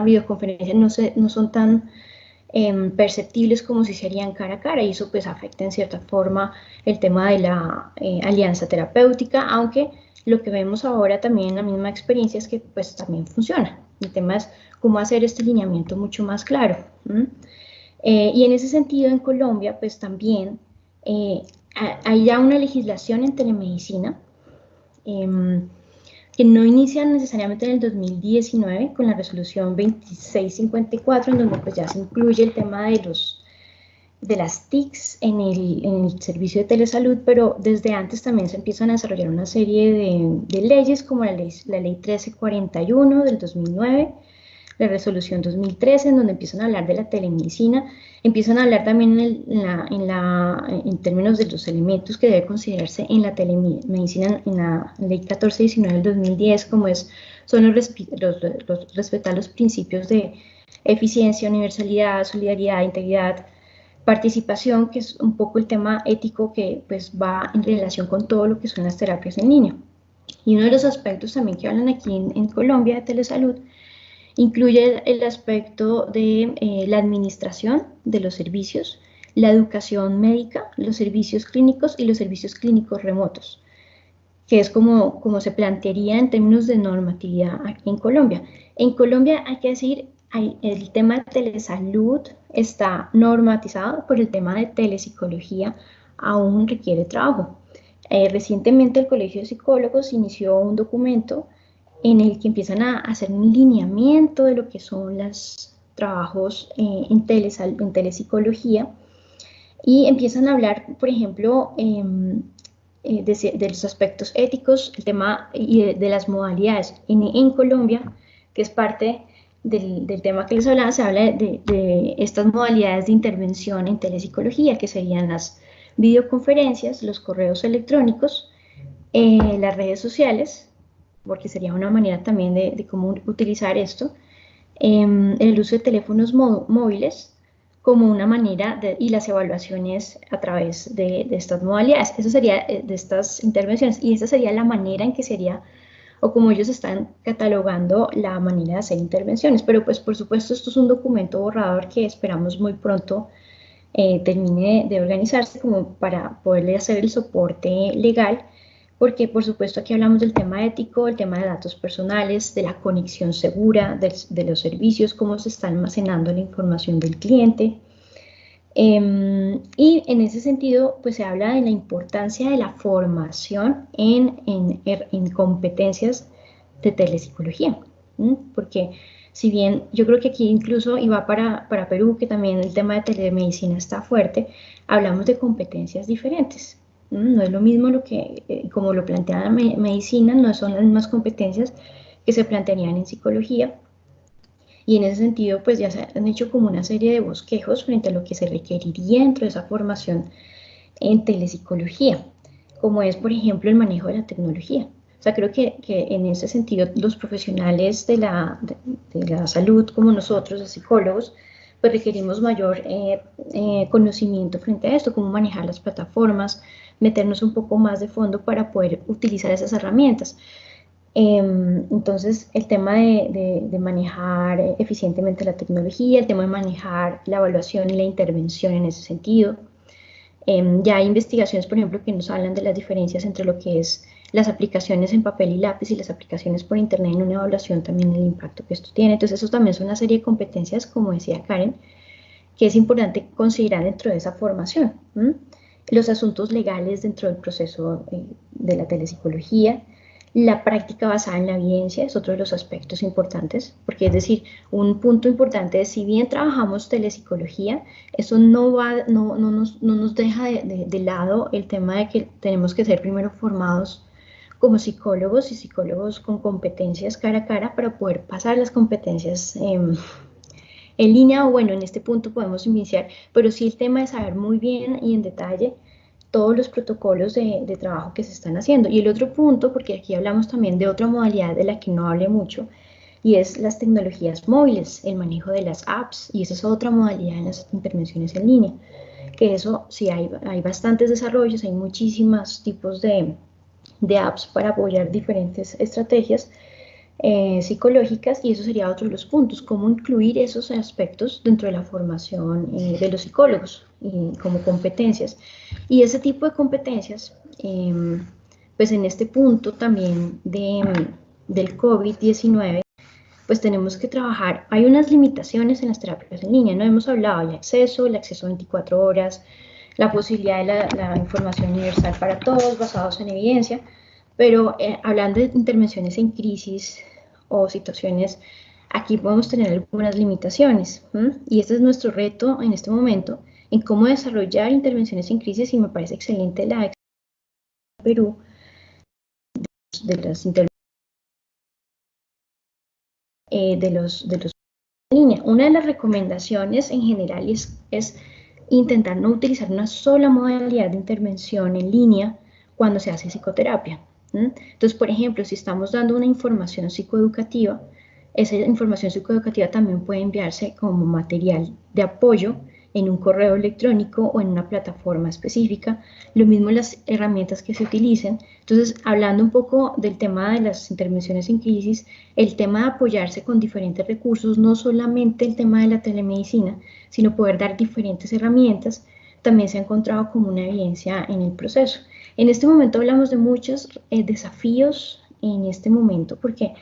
videoconferencia no son tan perceptibles como si serían cara a cara, y eso pues afecta en cierta forma el tema de la alianza terapéutica, aunque lo que vemos ahora también en la misma experiencia es que pues también funciona. El tema es cómo hacer este lineamiento mucho más claro. Y en ese sentido, en Colombia, pues también hay ya una legislación en telemedicina que no inicia necesariamente en el 2019 con la resolución 2654, en donde pues ya se incluye el tema de las TICs en el servicio de telesalud, pero desde antes también se empiezan a desarrollar una serie de leyes, como la ley 1341 del 2009, la resolución 2013, en donde empiezan a hablar de la telemedicina, empiezan a hablar también en términos de los elementos que debe considerarse en la telemedicina, en la ley 1419 del 2010, como son respetar los principios de eficiencia, universalidad, solidaridad, integridad, participación, que es un poco el tema ético que pues va en relación con todo lo que son las terapias en línea. Y uno de los aspectos también que hablan aquí en Colombia de telesalud incluye el aspecto de la administración de los servicios, la educación médica, los servicios clínicos y los servicios clínicos remotos, que es como se plantearía en términos de normatividad aquí en Colombia. En Colombia hay que decir, el tema de telesalud está normatizado, pero el tema de telepsicología aún requiere trabajo. Recientemente el Colegio de Psicólogos inició un documento en el que empiezan a hacer un lineamiento de lo que son los trabajos en telepsicología, y empiezan a hablar, por ejemplo, de los aspectos éticos, el tema y de las modalidades. En Colombia, que es parte del tema que les hablaba, se habla de estas modalidades de intervención en telepsicología, que serían las videoconferencias, los correos electrónicos, las redes sociales, porque sería una manera también de cómo utilizar esto, el uso de teléfonos móviles como una manera y las evaluaciones a través de estas modalidades. Eso sería de estas intervenciones, y esa sería la manera en que sería, o como ellos están catalogando la manera de hacer intervenciones. Pero pues por supuesto esto es un documento borrador que esperamos muy pronto termine de organizarse como para poderle hacer el soporte legal, porque por supuesto aquí hablamos del tema ético, el tema de datos personales, de la conexión segura de los servicios, cómo se está almacenando la información del cliente. Y en ese sentido, pues se habla de la importancia de la formación en competencias de telepsicología, porque si bien yo creo que aquí incluso, y va para Perú, que también el tema de telemedicina está fuerte, hablamos de competencias diferentes. No es lo mismo como lo plantea la medicina, no son las mismas competencias que se plantearían en psicología, y en ese sentido pues ya se han hecho como una serie de bosquejos frente a lo que se requeriría dentro de esa formación en telepsicología, como es por ejemplo el manejo de la tecnología. O sea, creo que en ese sentido los profesionales de la salud como nosotros, los psicólogos, pues requerimos mayor conocimiento frente a esto, cómo manejar las plataformas, meternos un poco más de fondo para poder utilizar esas herramientas. Entonces, el tema de manejar eficientemente la tecnología, el tema de manejar la evaluación y la intervención en ese sentido. Ya hay investigaciones, por ejemplo, que nos hablan de las diferencias entre lo que es las aplicaciones en papel y lápiz y las aplicaciones por internet en una evaluación, también el impacto que esto tiene. Entonces, eso también son una serie de competencias, como decía Karen, que es importante considerar dentro de esa formación. Los asuntos legales dentro del proceso de la telepsicología, la práctica basada en la evidencia es otro de los aspectos importantes, porque es decir, un punto importante es, si bien trabajamos telepsicología, eso no nos deja de lado el tema de que tenemos que ser primero formados como psicólogos y psicólogos con competencias cara a cara para poder pasar las competencias en línea, o bueno, en este punto podemos iniciar, pero sí el tema de saber muy bien y en detalle todos los protocolos de trabajo que se están haciendo. Y el otro punto, porque aquí hablamos también de otra modalidad de la que no hablé mucho, y es las tecnologías móviles, el manejo de las apps, y esa es otra modalidad en las intervenciones en línea, que eso sí hay bastantes desarrollos, hay muchísimos tipos de apps para apoyar diferentes estrategias psicológicas, y eso sería otro de los puntos, cómo incluir esos aspectos dentro de la formación de los psicólogos como competencias. Y ese tipo de competencias, pues en este punto también del COVID-19, pues tenemos que trabajar. Hay unas limitaciones en las terapias en línea, no hemos hablado del acceso, el acceso 24 horas, la posibilidad de la información universal para todos, basados en evidencia, pero hablando de intervenciones en crisis o situaciones, aquí podemos tener algunas limitaciones, y este es nuestro reto en este momento, en cómo desarrollar intervenciones en crisis, y me parece excelente la experiencia de Perú de las intervenciones de los en línea. Una de las recomendaciones en general es intentar no utilizar una sola modalidad de intervención en línea cuando se hace psicoterapia. Entonces, por ejemplo, si estamos dando una información psicoeducativa, esa información psicoeducativa también puede enviarse como material de apoyo en un correo electrónico o en una plataforma específica, lo mismo las herramientas que se utilicen. Entonces, hablando un poco del tema de las intervenciones en crisis, el tema de apoyarse con diferentes recursos, no solamente el tema de la telemedicina, sino poder dar diferentes herramientas, también se ha encontrado como una evidencia en el proceso. En este momento hablamos de muchos desafíos en este momento, porque,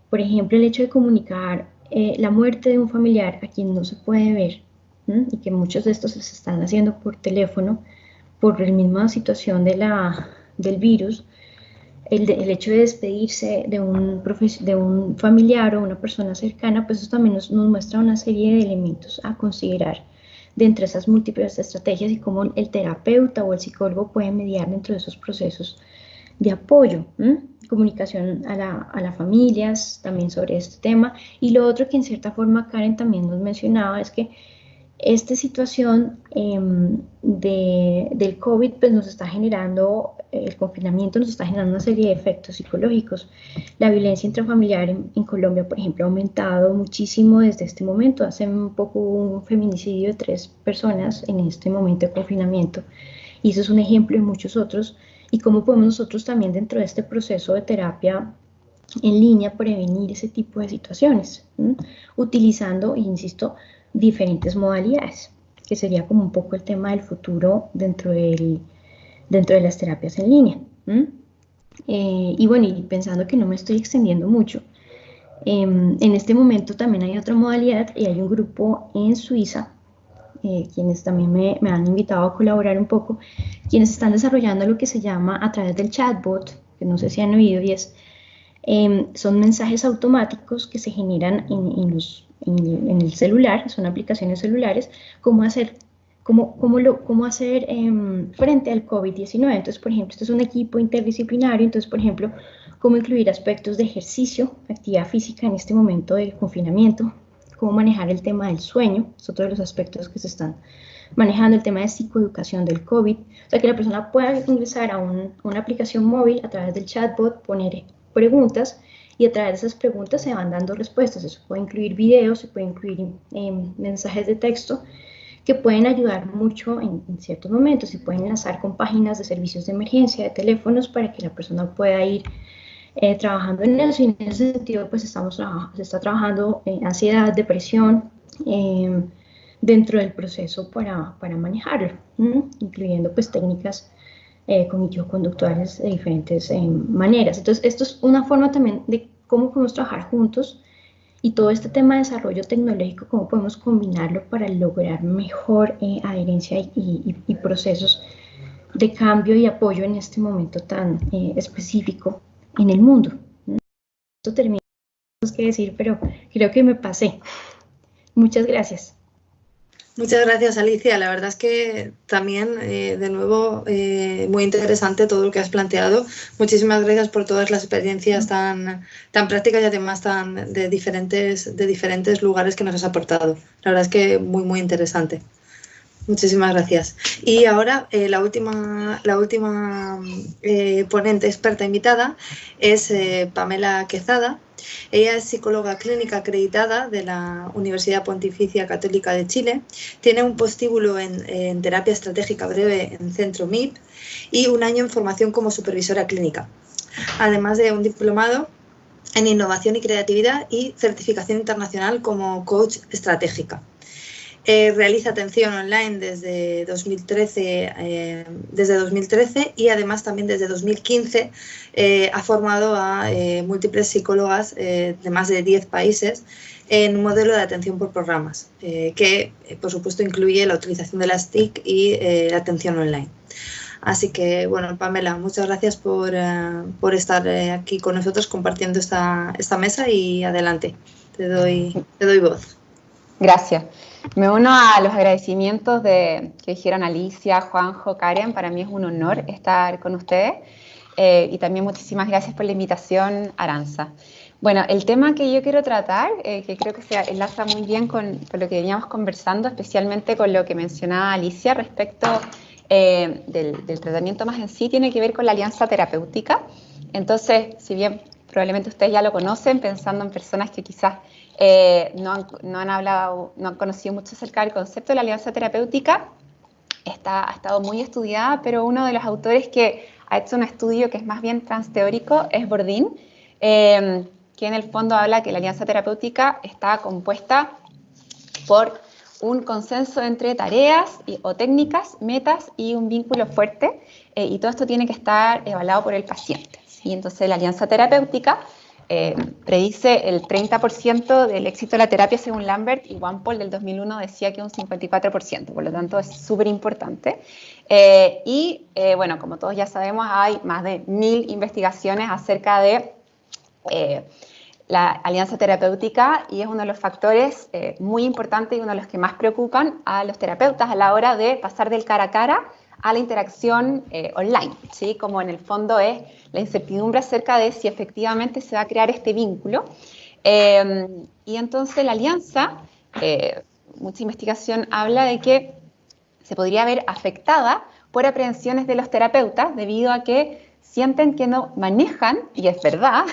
por ejemplo, el hecho de comunicar la muerte de un familiar a quien no se puede ver, y que muchos de estos se están haciendo por teléfono, por la misma situación del virus, el hecho de despedirse de un familiar o una persona cercana, pues eso también nos muestra una serie de elementos a considerar de entre esas múltiples estrategias, y cómo el terapeuta o el psicólogo puede mediar dentro de esos procesos de apoyo, comunicación a las familias también sobre este tema. Y lo otro que en cierta forma Karen también nos mencionaba es que esta situación del COVID pues nos está generando, el confinamiento nos está generando una serie de efectos psicológicos. La violencia intrafamiliar en Colombia, por ejemplo, ha aumentado muchísimo desde este momento. Hace un poco hubo un feminicidio de 3 personas en este momento de confinamiento, y eso es un ejemplo de muchos otros. Y cómo podemos nosotros también dentro de este proceso de terapia en línea prevenir ese tipo de situaciones, utilizando, insisto, diferentes modalidades, que sería como un poco el tema del futuro dentro de las terapias en línea. Y bueno, y pensando que no me estoy extendiendo mucho, en este momento también hay otra modalidad, y hay un grupo en Suiza, quienes también me han invitado a colaborar un poco, quienes están desarrollando lo que se llama a través del chatbot, que no sé si han oído, y son mensajes automáticos que se generan en el celular, son aplicaciones celulares, cómo hacer frente al COVID-19. Entonces, por ejemplo, esto es un equipo interdisciplinario, entonces, por ejemplo, cómo incluir aspectos de ejercicio, actividad física en este momento de confinamiento, cómo manejar el tema del sueño, es otro de los aspectos que se están manejando, el tema de psicoeducación del COVID, o sea, que la persona pueda ingresar a una aplicación móvil a través del chatbot, poner preguntas, y a través de esas preguntas se van dando respuestas. Eso puede incluir videos, se puede incluir mensajes de texto, que pueden ayudar mucho en ciertos momentos y pueden enlazar con páginas de servicios de emergencia, de teléfonos, para que la persona pueda ir trabajando en eso. Y en ese sentido, pues se está trabajando ansiedad, depresión, dentro del proceso para manejarlo, incluyendo pues técnicas cognitivo-conductuales de diferentes maneras. Entonces, esto es una forma también de cómo podemos trabajar juntos, y todo este tema de desarrollo tecnológico, cómo podemos combinarlo para lograr mejor adherencia y procesos de cambio y apoyo en este momento tan específico en el mundo. Esto termina, no que decir, pero creo que me pasé. Muchas gracias. Muchas gracias, Alicia. La verdad es que también, de nuevo, muy interesante todo lo que has planteado. Muchísimas gracias por todas las experiencias tan prácticas y además de diferentes lugares que nos has aportado. La verdad es que muy interesante. Muchísimas gracias. Y ahora la última ponente experta invitada es Pamela Quezada. Ella es psicóloga clínica acreditada de la Universidad Pontificia Católica de Chile. Tiene un postíbulo en terapia estratégica breve en Centro MIP y un año en formación como supervisora clínica, además de un diplomado en innovación y creatividad y certificación internacional como coach estratégica. Realiza atención online desde 2013 y además también desde 2015 ha formado a múltiples psicólogas de más de 10 países en un modelo de atención por programas que por supuesto incluye la utilización de las TIC y la atención online. Así que, bueno, Pamela, muchas gracias por estar aquí con nosotros compartiendo esta mesa y adelante, te doy voz. Gracias. Me uno a los agradecimientos que dijeron Alicia, Juanjo, Karen. Para mí es un honor estar con ustedes y también muchísimas gracias por la invitación, Aranza. Bueno, el tema que yo quiero tratar, que creo que se enlaza muy bien con lo que veníamos conversando, especialmente con lo que mencionaba Alicia respecto del tratamiento más en sí, tiene que ver con la alianza terapéutica. Entonces, si bien probablemente ustedes ya lo conocen, pensando en personas que quizás no han conocido mucho acerca del concepto de la alianza terapéutica, ha estado muy estudiada, pero uno de los autores que ha hecho un estudio que es más bien transteórico es Bourdin, que en el fondo habla que la alianza terapéutica está compuesta por un consenso entre tareas o técnicas, metas y un vínculo fuerte, y todo esto tiene que estar evaluado por el paciente, ¿sí? Entonces la alianza terapéutica predice el 30% del éxito de la terapia según Lambert, y Wampole del 2001 decía que un 54%, por lo tanto es súper importante. Bueno, como todos ya sabemos, hay más de 1000 investigaciones acerca de la alianza terapéutica, y es uno de los factores muy importantes y uno de los que más preocupan a los terapeutas a la hora de pasar del cara a cara a la interacción online, ¿sí? Como en el fondo es la incertidumbre acerca de si efectivamente se va a crear este vínculo. Y entonces la alianza, mucha investigación habla de que se podría ver afectada por aprehensiones de los terapeutas debido a que sienten que no manejan, y es verdad,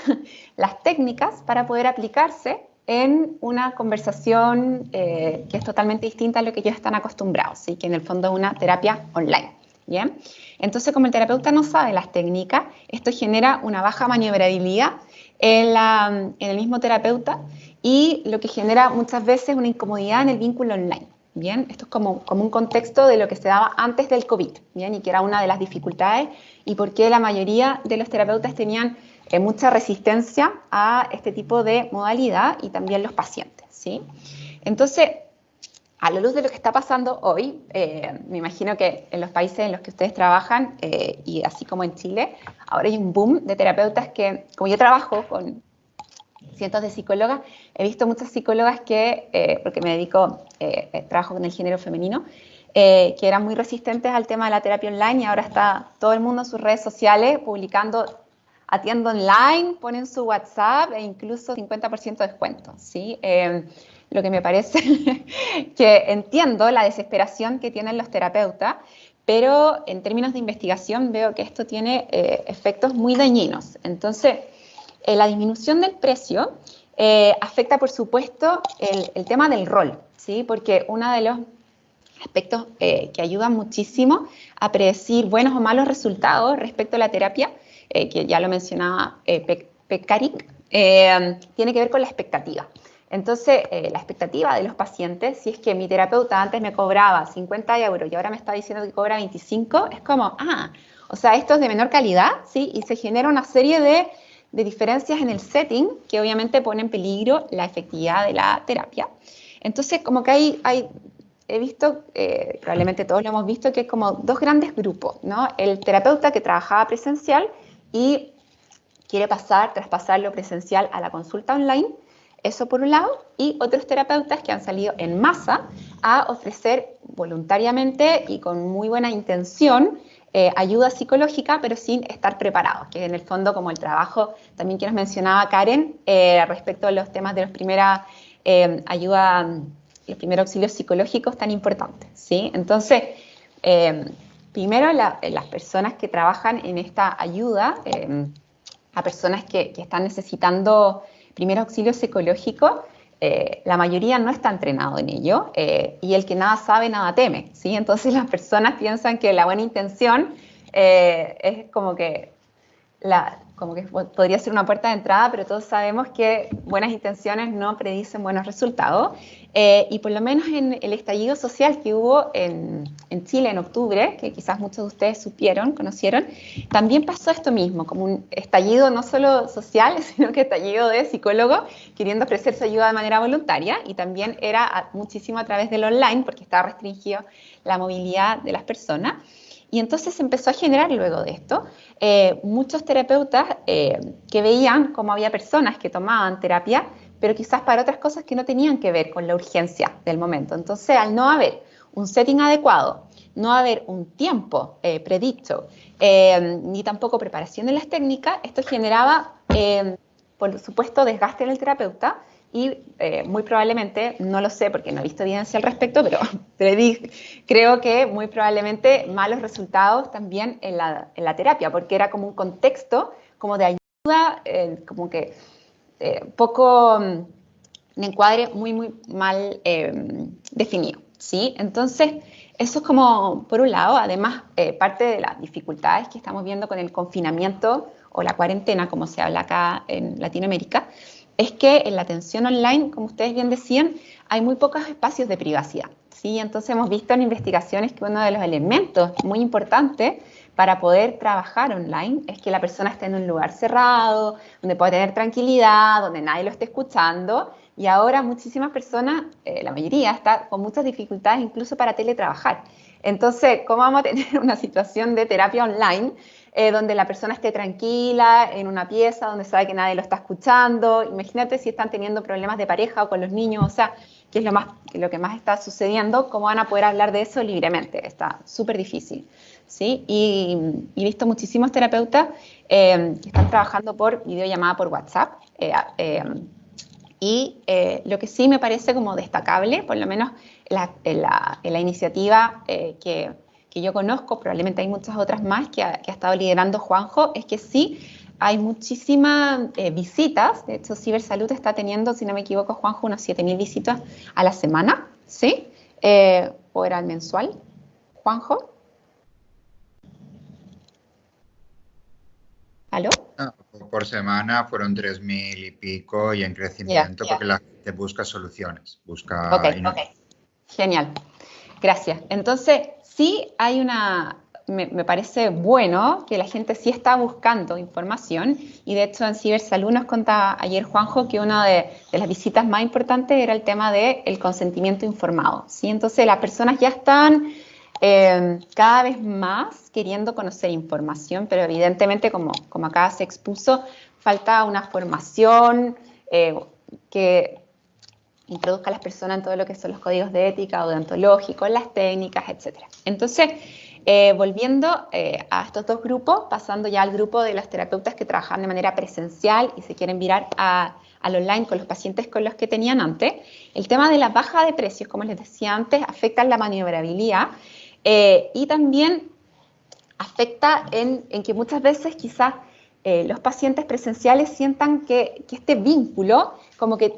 las técnicas para poder aplicarse en una conversación que es totalmente distinta a lo que ellos están acostumbrados, ¿sí? Que en el fondo es una terapia online. ¿Bien? Entonces, como el terapeuta no sabe las técnicas, esto genera una baja maniobrabilidad en el mismo terapeuta, y lo que genera muchas veces una incomodidad en el vínculo online. ¿Bien? Esto es como un contexto de lo que se daba antes del COVID, ¿bien? Y que era una de las dificultades y por qué la mayoría de los terapeutas tenían mucha resistencia a este tipo de modalidad, y también los pacientes, ¿sí? Entonces, a la luz de lo que está pasando hoy, me imagino que en los países en los que ustedes trabajan, y así como en Chile, ahora hay un boom de terapeutas que, como yo trabajo con cientos de psicólogas, he visto muchas psicólogas que, porque me dedico, trabajo con el género femenino, que eran muy resistentes al tema de la terapia online, y ahora está todo el mundo en sus redes sociales publicando, atiendo online, ponen su WhatsApp e incluso 50% de descuento, ¿sí? Lo que me parece que entiendo la desesperación que tienen los terapeutas, pero en términos de investigación veo que esto tiene efectos muy dañinos. Entonces, la disminución del precio afecta, por supuesto, el tema del rol, ¿sí? Porque uno de los aspectos que ayudan muchísimo a predecir buenos o malos resultados respecto a la terapia, que ya lo mencionaba Pekarik, tiene que ver con la expectativa. Entonces, la expectativa de los pacientes, si es que mi terapeuta antes me cobraba 50 euros y ahora me está diciendo que cobra 25, es como, o sea, esto es de menor calidad, ¿sí? Y se genera una serie de diferencias en el setting que obviamente pone en peligro la efectividad de la terapia. Entonces, como que he visto, probablemente todos lo hemos visto, que es como dos grandes grupos, ¿no? El terapeuta que trabajaba presencial y quiere traspasar lo presencial a la consulta online, eso por un lado, y otros terapeutas que han salido en masa a ofrecer voluntariamente y con muy buena intención ayuda psicológica, pero sin estar preparados, que en el fondo como el trabajo también que nos mencionaba Karen respecto a los temas de los primeros auxilios psicológicos tan importantes, ¿sí? Entonces, primero las personas que trabajan en esta ayuda a personas que están necesitando primer auxilio psicológico, la mayoría no está entrenado en ello y el que nada sabe, nada teme, ¿sí? Entonces las personas piensan que la buena intención es como que podría ser una puerta de entrada, pero todos sabemos que buenas intenciones no predicen buenos resultados. Y por lo menos en el estallido social que hubo en Chile en octubre, que quizás muchos de ustedes conocieron, también pasó esto mismo, como un estallido no solo social, sino que estallido de psicólogos queriendo ofrecer su ayuda de manera voluntaria, y también era muchísimo a través del online, porque estaba restringido la movilidad de las personas. Y entonces se empezó a generar luego de esto muchos terapeutas que veían cómo había personas que tomaban terapia, pero quizás para otras cosas que no tenían que ver con la urgencia del momento. Entonces, al no haber un setting adecuado, no haber un tiempo predicho, ni tampoco preparación en las técnicas, esto generaba, por supuesto, desgaste en el terapeuta y muy probablemente, no lo sé porque no he visto evidencia al respecto, pero creo que muy probablemente malos resultados también en la terapia, porque era como un contexto como de ayuda, como que poco, un encuadre muy mal definido, ¿sí? Entonces, eso es como, por un lado, además, parte de las dificultades que estamos viendo con el confinamiento o la cuarentena, como se habla acá en Latinoamérica, es que en la atención online, como ustedes bien decían, hay muy pocos espacios de privacidad, ¿sí? Entonces hemos visto en investigaciones que uno de los elementos muy importantes para poder trabajar online es que la persona esté en un lugar cerrado, donde pueda tener tranquilidad, donde nadie lo esté escuchando, y ahora muchísimas personas, la mayoría, está con muchas dificultades incluso para teletrabajar. Entonces, ¿cómo vamos a tener una situación de terapia online donde la persona esté tranquila, en una pieza, donde sabe que nadie lo está escuchando? Imagínate si están teniendo problemas de pareja o con los niños, o sea, ¿qué es lo que más está sucediendo? ¿Cómo van a poder hablar de eso libremente? Está súper difícil, ¿sí? Y he visto muchísimos terapeutas que están trabajando por videollamada por WhatsApp, y lo que sí me parece como destacable, por lo menos en la iniciativa que yo conozco, probablemente hay muchas otras más que ha estado liderando Juanjo, es que sí hay muchísimas visitas. De hecho, Cibersalud está teniendo, si no me equivoco, Juanjo, unos 7.000 visitas a la semana, ¿sí? ¿O era mensual, Juanjo? ¿Aló? Por semana fueron 3.000 y pico y en crecimiento porque la gente busca soluciones. Ok. Genial. Gracias. Entonces, sí hay me parece bueno que la gente sí está buscando información, y de hecho en Cibersalud nos contaba ayer Juanjo que una de las visitas más importantes era el tema del consentimiento informado, ¿sí? Entonces las personas ya están cada vez más queriendo conocer información, pero evidentemente, como acá se expuso, falta una formación que introduzca a las personas en todo lo que son los códigos de ética o deontológicos, las técnicas, etc. Entonces, volviendo a estos dos grupos, pasando ya al grupo de los terapeutas que trabajan de manera presencial y se quieren virar al online con los pacientes con los que tenían antes, el tema de la baja de precios, como les decía antes, afecta la maniobrabilidad y también afecta en que muchas veces quizás los pacientes presenciales sientan que este vínculo como que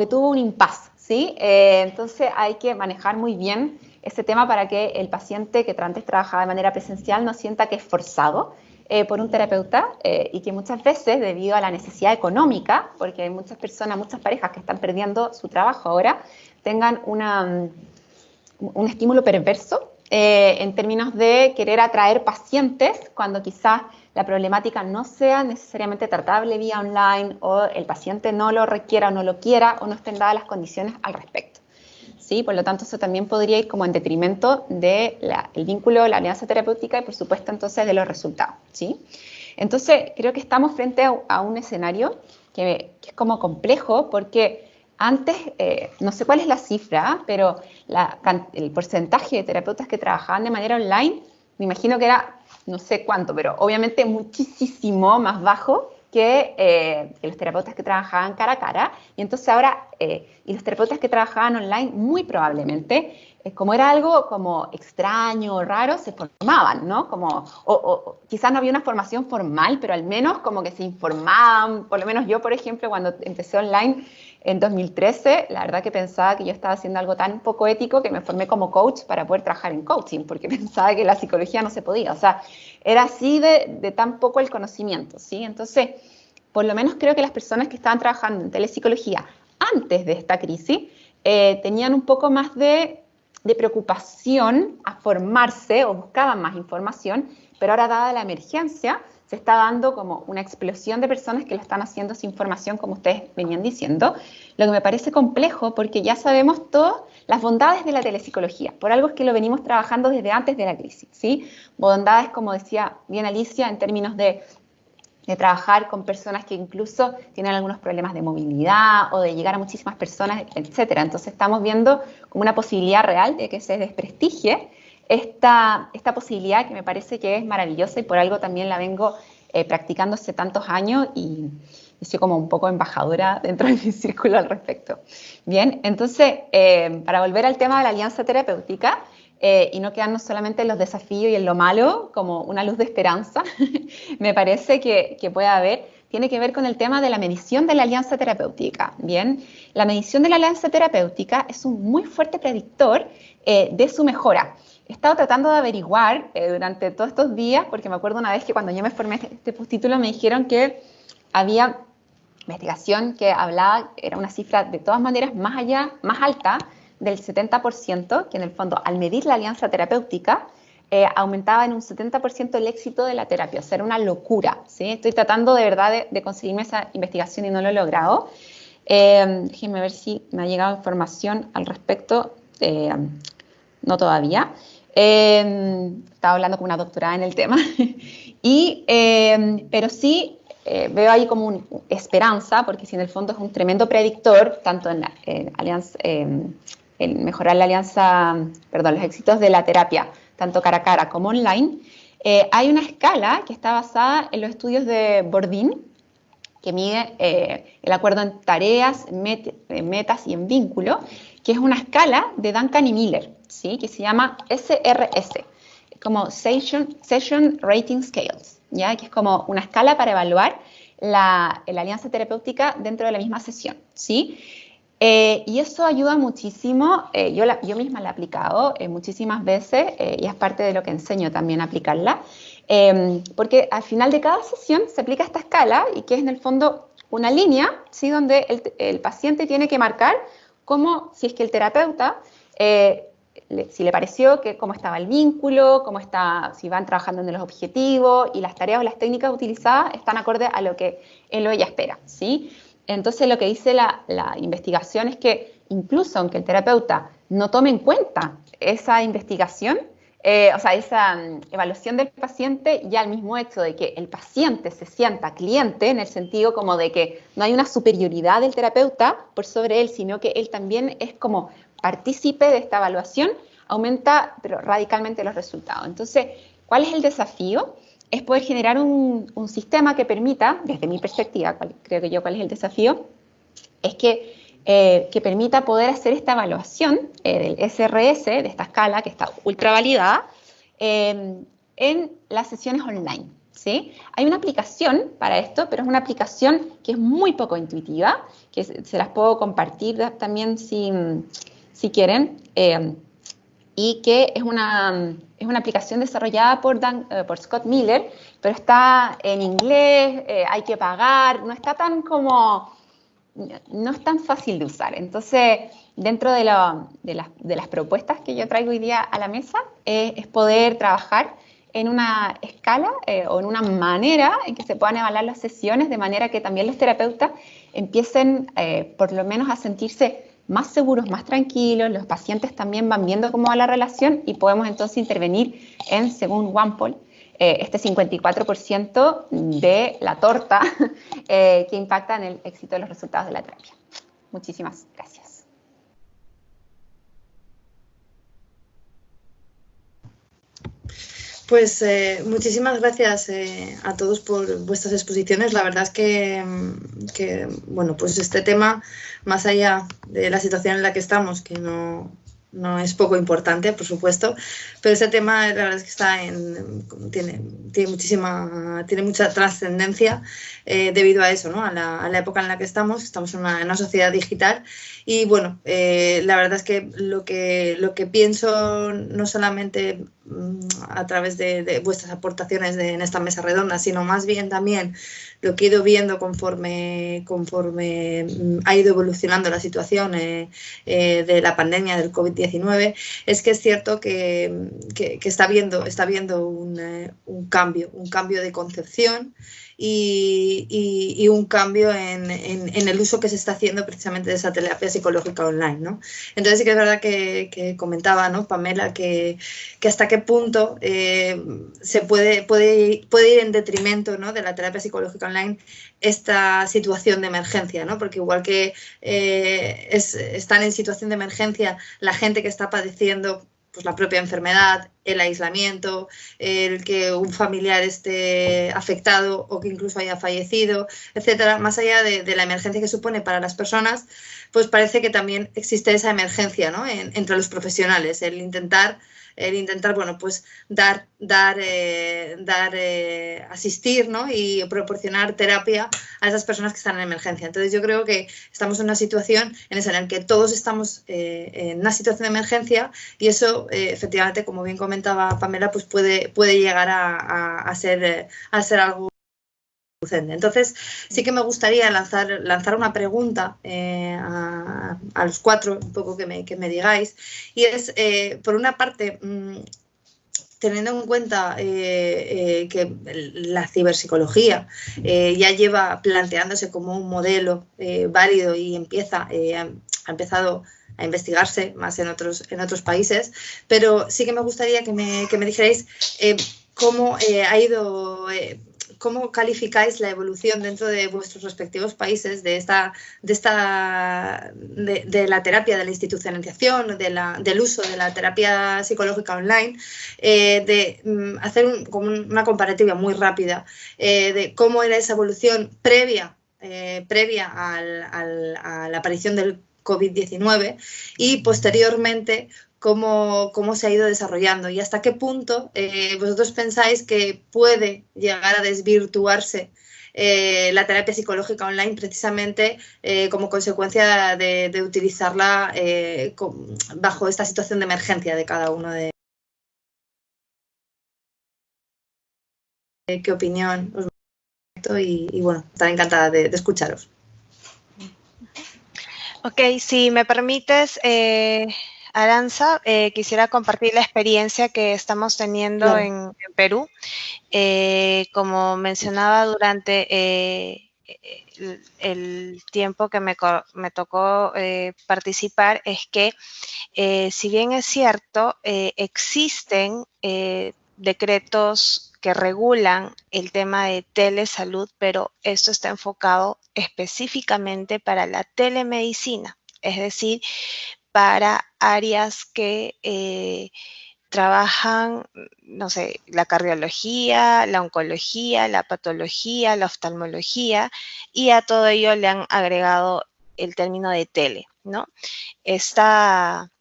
tuvo un impasse, ¿sí? Entonces hay que manejar muy bien ese tema para que el paciente que antes trabajaba de manera presencial no sienta que es forzado por un terapeuta y que muchas veces, debido a la necesidad económica, porque hay muchas personas, muchas parejas que están perdiendo su trabajo ahora, tengan un estímulo perverso en términos de querer atraer pacientes cuando quizás la problemática no sea necesariamente tratable vía online o el paciente no lo requiera o no lo quiera o no estén dadas las condiciones al respecto. ¿Sí? Por lo tanto, eso también podría ir como en detrimento del vínculo, la alianza terapéutica y, por supuesto, entonces de los resultados. ¿Sí? Entonces, creo que estamos frente a un escenario que es como complejo porque antes, no sé cuál es la cifra, pero el porcentaje de terapeutas que trabajaban de manera online, me imagino que era, no sé cuánto, pero obviamente muchísimo más bajo que los terapeutas que trabajaban cara a cara. Y entonces ahora, y los terapeutas que trabajaban online, muy probablemente, como era algo como extraño o raro, se formaban, ¿no? Como, o quizás no había una formación formal, pero al menos como que se informaban. Por lo menos yo, por ejemplo, cuando empecé online en 2013, la verdad que pensaba que yo estaba haciendo algo tan poco ético que me formé como coach para poder trabajar en coaching, porque pensaba que la psicología no se podía. O sea, era así de tan poco el conocimiento, ¿sí? Entonces, por lo menos creo que las personas que estaban trabajando en telepsicología antes de esta crisis tenían un poco más de preocupación a formarse o buscaban más información, pero ahora dada la emergencia se está dando como una explosión de personas que lo están haciendo sin formación, como ustedes venían diciendo, lo que me parece complejo porque ya sabemos todas las bondades de la telepsicología, por algo es que lo venimos trabajando desde antes de la crisis, ¿sí? Bondades, como decía bien Alicia, en términos de trabajar con personas que incluso tienen algunos problemas de movilidad o de llegar a muchísimas personas, etcétera. Entonces estamos viendo como una posibilidad real de que se desprestigie esta posibilidad que me parece que es maravillosa y por algo también la vengo practicando hace tantos años y soy como un poco embajadora dentro de mi círculo al respecto. Bien, entonces, para volver al tema de la alianza terapéutica, y no quedarnos solamente en los desafíos y en lo malo como una luz de esperanza, me parece que puede haber, tiene que ver con el tema de la medición de la alianza terapéutica. Bien, la medición de la alianza terapéutica es un muy fuerte predictor de su mejora. He estado tratando de averiguar durante todos estos días, porque me acuerdo una vez que cuando yo me formé este postítulo me dijeron que había investigación que hablaba, era una cifra de todas maneras más alta, del 70%, que en el fondo al medir la alianza terapéutica aumentaba en un 70% el éxito de la terapia. O sea, era una locura, ¿sí? Estoy tratando de verdad de conseguirme esa investigación y no lo he logrado. Déjenme ver si me ha llegado información al respecto. No todavía. Estaba hablando con una doctorada en el tema. Pero sí veo ahí como una esperanza, porque si en el fondo es un tremendo predictor, tanto en alianza... el mejorar la alianza, los éxitos de la terapia, tanto cara a cara como online, hay una escala que está basada en los estudios de Bourdin, que mide el acuerdo en tareas, metas y en vínculo, que es una escala de Duncan y Miller, ¿sí? Que se llama SRS, como Session Rating Scales, ¿ya? Que es como una escala para evaluar la alianza terapéutica dentro de la misma sesión, ¿sí? Y eso ayuda muchísimo, yo misma la he aplicado muchísimas veces y es parte de lo que enseño también a aplicarla, porque al final de cada sesión se aplica esta escala y que es en el fondo una línea, ¿sí? Donde el paciente tiene que marcar cómo, si es que el terapeuta, si le pareció que cómo estaba el vínculo, si van trabajando en los objetivos y las tareas o las técnicas utilizadas están acorde a lo que él o ella espera, ¿sí? Entonces lo que dice la investigación es que incluso aunque el terapeuta no tome en cuenta esa investigación, esa evaluación del paciente, ya el mismo hecho de que el paciente se sienta cliente, en el sentido como de que no hay una superioridad del terapeuta por sobre él, sino que él también es como partícipe de esta evaluación, aumenta pero radicalmente los resultados. Entonces, ¿cuál es el desafío? Es poder generar un sistema que permita, desde mi perspectiva, creo que cuál es el desafío, es que permita poder hacer esta evaluación del SRS, de esta escala que está ultra validada, en las sesiones online, ¿sí? Hay una aplicación para esto, pero es una aplicación que es muy poco intuitiva, que se las puedo compartir también si quieren. y que es una aplicación desarrollada por Scott Miller, pero está en inglés, hay que pagar, no es tan fácil de usar. Entonces, dentro de las propuestas que yo traigo hoy día a la mesa, es poder trabajar en una escala o en una manera en que se puedan evaluar las sesiones, de manera que también los terapeutas empiecen por lo menos a sentirse más seguros, más tranquilos, los pacientes también van viendo cómo va la relación y podemos entonces intervenir en, según WAMPOL, este 54% de la torta que impacta en el éxito de los resultados de la terapia. Muchísimas gracias. Pues muchísimas gracias a todos por vuestras exposiciones. La verdad es que, bueno, pues este tema, más allá de la situación en la que estamos, que no es poco importante, por supuesto, pero ese tema la verdad es que tiene mucha trascendencia debido a eso, ¿no? A la época en la que estamos en una sociedad digital. Y bueno, la verdad es que lo que pienso, no solamente a través de vuestras aportaciones en esta mesa redonda, sino más bien también lo que he ido viendo conforme ha ido evolucionando la situación de la pandemia del COVID-19, es que es cierto que está habiendo un cambio de concepción y un cambio en el uso que se está haciendo precisamente de esa terapia psicológica online, ¿no? Entonces sí que es verdad que comentaba, ¿no, Pamela, que hasta qué punto se puede ir en detrimento, ¿no?, de la terapia psicológica online esta situación de emergencia, ¿no? Porque igual que están en situación de emergencia la gente que está padeciendo pues la propia enfermedad, el aislamiento, el que un familiar esté afectado o que incluso haya fallecido, etcétera, más allá de la emergencia que supone para las personas, pues parece que también existe esa emergencia, ¿no?, entre los profesionales, el intentar, bueno, pues asistir, ¿no?, y proporcionar terapia a esas personas que están en emergencia. Entonces yo creo que estamos en una situación en la que todos estamos en una situación de emergencia y eso efectivamente, como bien comentaba Pamela, pues puede llegar a ser algo. Entonces sí que me gustaría lanzar una pregunta a los cuatro, un poco que me digáis, y es, por una parte, teniendo en cuenta que la ciberpsicología ya lleva planteándose como un modelo válido y ha empezado a investigarse más en otros países, pero sí que me gustaría que me dijerais cómo ha ido... ¿Cómo calificáis la evolución dentro de vuestros respectivos países de la terapia, de la institucionalización, del uso de la terapia psicológica online? Hacer como una comparativa muy rápida de cómo era esa evolución previa a la aparición del COVID-19 y posteriormente cómo se ha ido desarrollando y hasta qué punto vosotros pensáis que puede llegar a desvirtuarse la terapia psicológica online precisamente como consecuencia de utilizarla bajo esta situación de emergencia de cada uno de... ¿Qué opinión os y bueno, estaré encantada de escucharos. Ok, si me permites, Aranza, quisiera compartir la experiencia que estamos teniendo Claro. en Perú. Como mencionaba durante el tiempo que me tocó participar, es que si bien es cierto, existen decretos que regulan el tema de telesalud, pero esto está enfocado específicamente para la telemedicina, es decir, para áreas que trabajan, no sé, la cardiología, la oncología, la patología, la oftalmología, y a todo ello le han agregado el término de tele, ¿no? Esta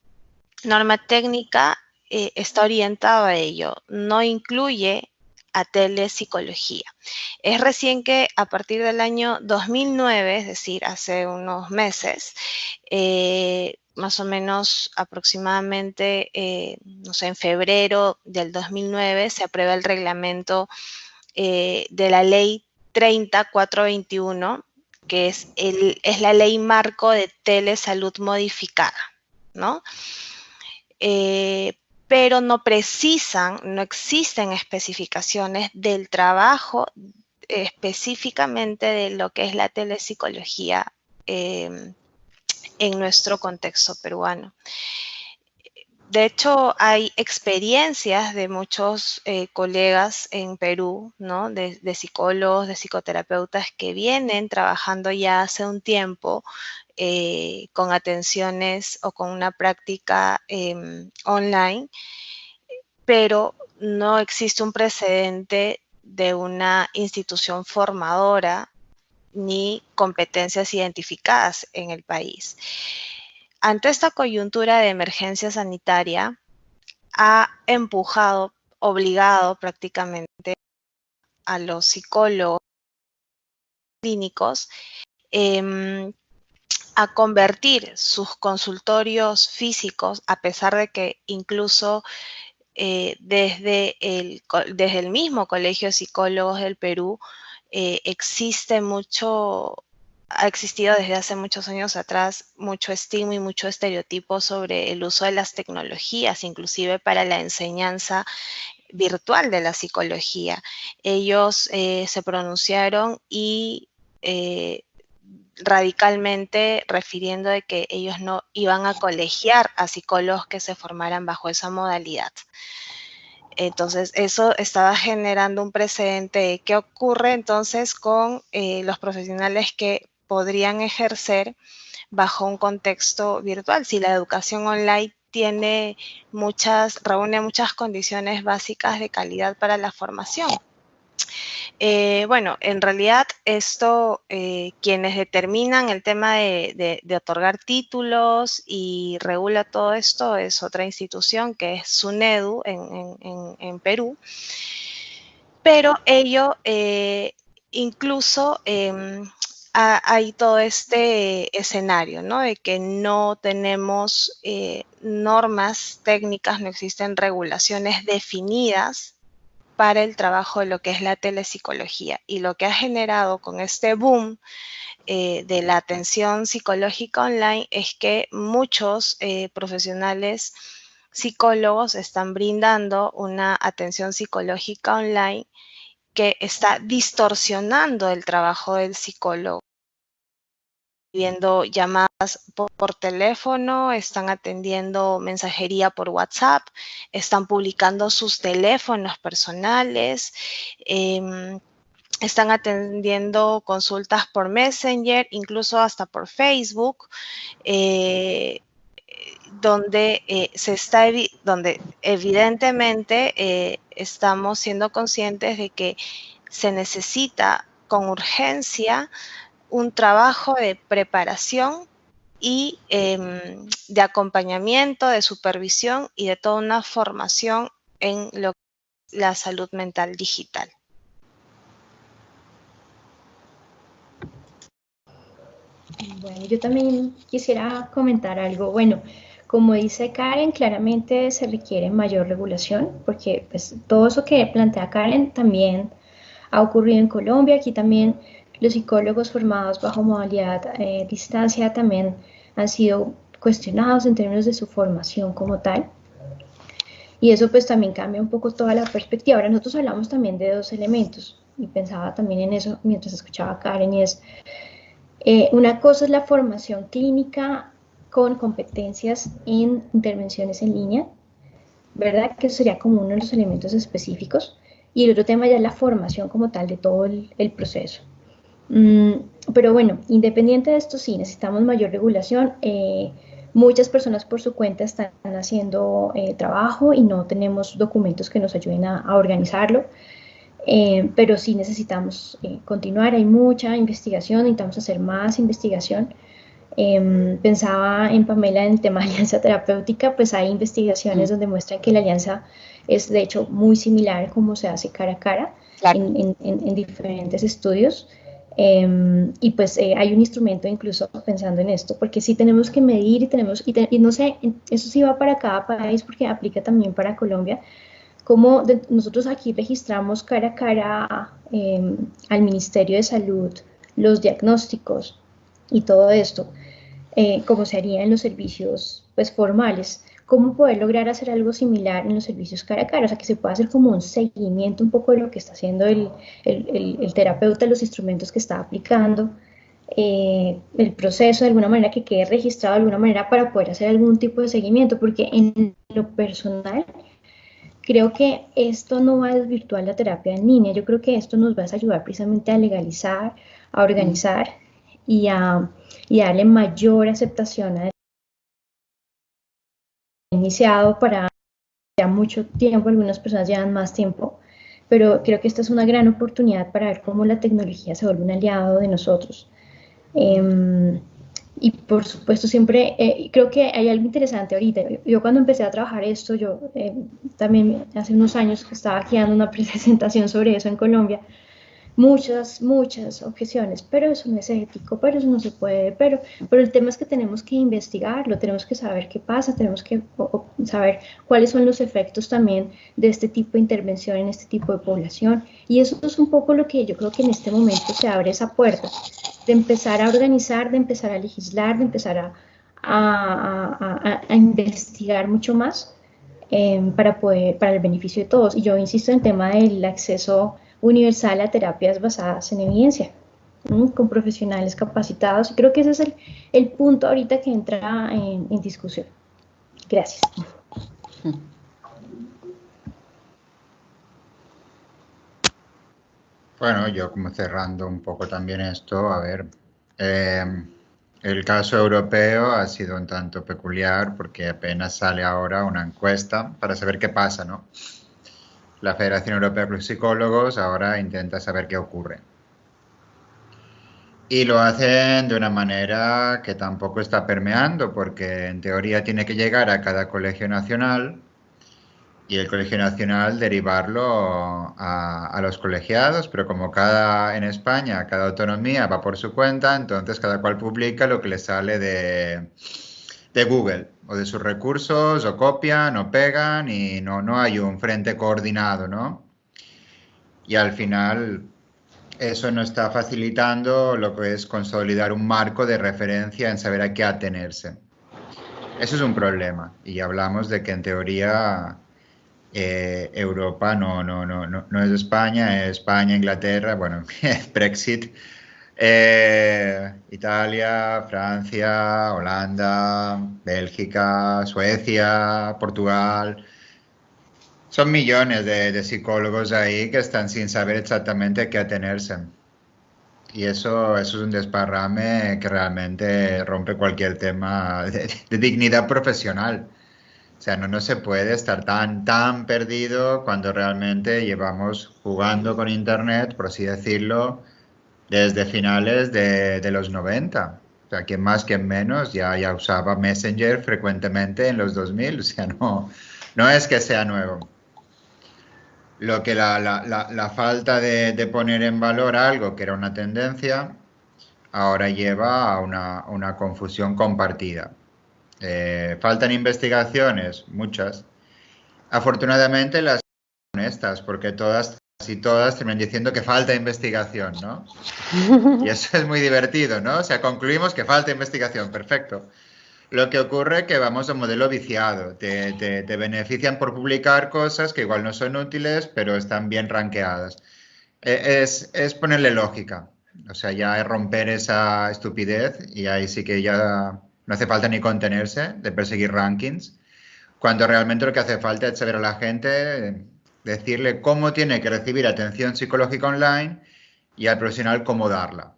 norma técnica está orientada a ello, no incluye a telepsicología. Es recién que a partir del año 2009, es decir, hace unos meses, más o menos aproximadamente, no sé, en febrero del 2009 se aprueba el reglamento de la ley 30421, que es la ley marco de telesalud modificada, ¿no? Pero no existen especificaciones del trabajo específicamente de lo que es la telepsicología en nuestro contexto peruano. De hecho, hay experiencias de muchos colegas en Perú, ¿no? De psicólogos, de psicoterapeutas que vienen trabajando ya hace un tiempo con atenciones o con una práctica online, pero no existe un precedente de una institución formadora ni competencias identificadas en el país. Ante esta coyuntura de emergencia sanitaria, ha obligado prácticamente a los psicólogos clínicos a convertir sus consultorios físicos, a pesar de que incluso desde el mismo Colegio de Psicólogos del Perú ha existido desde hace muchos años atrás mucho estigma y mucho estereotipo sobre el uso de las tecnologías, inclusive para la enseñanza virtual de la psicología. Ellos se pronunciaron y radicalmente refiriendo de que ellos no iban a colegiar a psicólogos que se formaran bajo esa modalidad. Entonces, eso estaba generando un precedente. ¿Qué ocurre entonces con los profesionales que podrían ejercer bajo un contexto virtual? Si la educación online reúne muchas condiciones básicas de calidad para la formación. Bueno, en realidad esto, quienes determinan el tema de otorgar títulos y regula todo esto es otra institución que es SUNEDU en Perú, pero ello incluso hay todo este escenario, ¿no? De que no tenemos normas técnicas, no existen regulaciones definidas para el trabajo de lo que es la telepsicología. Y lo que ha generado con este boom de la atención psicológica online es que muchos profesionales psicólogos están brindando una atención psicológica online que está distorsionando el trabajo del psicólogo. Viendo llamadas por teléfono, están atendiendo mensajería por WhatsApp, están publicando sus teléfonos personales, están atendiendo consultas por Messenger, incluso hasta por Facebook, donde evidentemente estamos siendo conscientes de que se necesita con urgencia un trabajo de preparación y de acompañamiento, de supervisión y de toda una formación en lo que es la salud mental digital. Bueno, yo también quisiera comentar algo. Bueno, como dice Karen, claramente se requiere mayor regulación, porque pues, todo eso que plantea Karen también ha ocurrido en Colombia. Aquí también los psicólogos formados bajo modalidad distancia también han sido cuestionados en términos de su formación como tal. Y eso pues también cambia un poco toda la perspectiva. Ahora nosotros hablamos también de dos elementos y pensaba también en eso mientras escuchaba a Karen, y es una cosa es la formación clínica con competencias en intervenciones en línea, ¿verdad? Que eso sería como uno de los elementos específicos. Y el otro tema ya es la formación como tal de todo el proceso. Pero bueno, independiente de esto, sí, necesitamos mayor regulación. Muchas personas por su cuenta están haciendo trabajo y no tenemos documentos que nos ayuden a organizarlo. Pero sí necesitamos continuar, hay mucha investigación, necesitamos hacer más investigación. Pensaba en Pamela en el tema de alianza terapéutica, pues hay investigaciones donde muestran que la alianza es de hecho muy similar como se hace cara a cara, claro, en diferentes estudios. Y pues hay un instrumento incluso pensando en esto, porque sí tenemos que medir y no sé, eso sí va para cada país porque aplica también para Colombia, como nosotros aquí registramos cara a cara al Ministerio de Salud los diagnósticos y todo esto, como se haría en los servicios pues, formales. ¿Cómo poder lograr hacer algo similar en los servicios cara a cara? O sea, que se pueda hacer como un seguimiento un poco de lo que está haciendo el terapeuta, los instrumentos que está aplicando, el proceso de alguna manera que quede registrado de alguna manera para poder hacer algún tipo de seguimiento, porque en lo personal creo que esto no va a desvirtuar la terapia en línea, yo creo que esto nos va a ayudar precisamente a legalizar, a organizar y a darle mayor aceptación a iniciado para ya mucho tiempo, algunas personas llevan más tiempo, pero creo que esta es una gran oportunidad para ver cómo la tecnología se vuelve un aliado de nosotros. Y por supuesto siempre, creo que hay algo interesante ahorita. Yo cuando empecé a trabajar esto, yo también hace unos años estaba aquí dando una presentación sobre eso en Colombia, muchas objeciones, pero eso no es ético, pero eso no se puede, pero el tema es que tenemos que investigarlo, tenemos que saber qué pasa, tenemos que saber cuáles son los efectos también de este tipo de intervención en este tipo de población, y eso es un poco lo que yo creo que en este momento se abre esa puerta, de empezar a organizar, de empezar a legislar, de empezar a investigar mucho más para el beneficio de todos. Y yo insisto en el tema del acceso universal a terapias basadas en evidencia, con profesionales capacitados. Y creo que ese es el punto ahorita que entra en discusión. Gracias. Bueno, yo como cerrando un poco también esto, a ver, el caso europeo ha sido un tanto peculiar porque apenas sale ahora una encuesta para saber qué pasa, ¿no? La Federación Europea de Psicólogos ahora intenta saber qué ocurre. Y lo hacen de una manera que tampoco está permeando, porque en teoría tiene que llegar a cada colegio nacional y el colegio nacional derivarlo a los colegiados, pero como en España cada autonomía va por su cuenta, entonces cada cual publica lo que le sale de Google o de sus recursos, o copian o pegan y no hay un frente coordinado, ¿no? Y al final eso no está facilitando lo que es consolidar un marco de referencia en saber a qué atenerse. Eso es un problema y hablamos de que en teoría Europa no es España, es España, Inglaterra, bueno, Brexit, Italia, Francia, Holanda, Bélgica, Suecia, Portugal. Son millones de psicólogos ahí que están sin saber exactamente a qué atenerse. Y eso es un desparrame que realmente rompe cualquier tema de dignidad profesional. O sea, no se puede estar tan perdido cuando realmente llevamos jugando con Internet, por así decirlo, desde finales de los 90. O sea, quien más, quien menos, ya usaba Messenger frecuentemente en los 2000. O sea, no es que sea nuevo. Lo que la falta de poner en valor algo que era una tendencia, ahora lleva a una confusión compartida. Faltan investigaciones, muchas. Afortunadamente las son honestas, porque casi todas terminan diciendo que falta investigación, ¿no? Y eso es muy divertido, ¿no? O sea, concluimos que falta investigación, perfecto. Lo que ocurre es que vamos a un modelo viciado. Te benefician por publicar cosas que igual no son útiles, pero están bien rankeadas. Es ponerle lógica. O sea, ya es romper esa estupidez y ahí sí que ya no hace falta ni contenerse de perseguir rankings, cuando realmente lo que hace falta es saber a la gente, decirle cómo tiene que recibir atención psicológica online y al profesional cómo darla.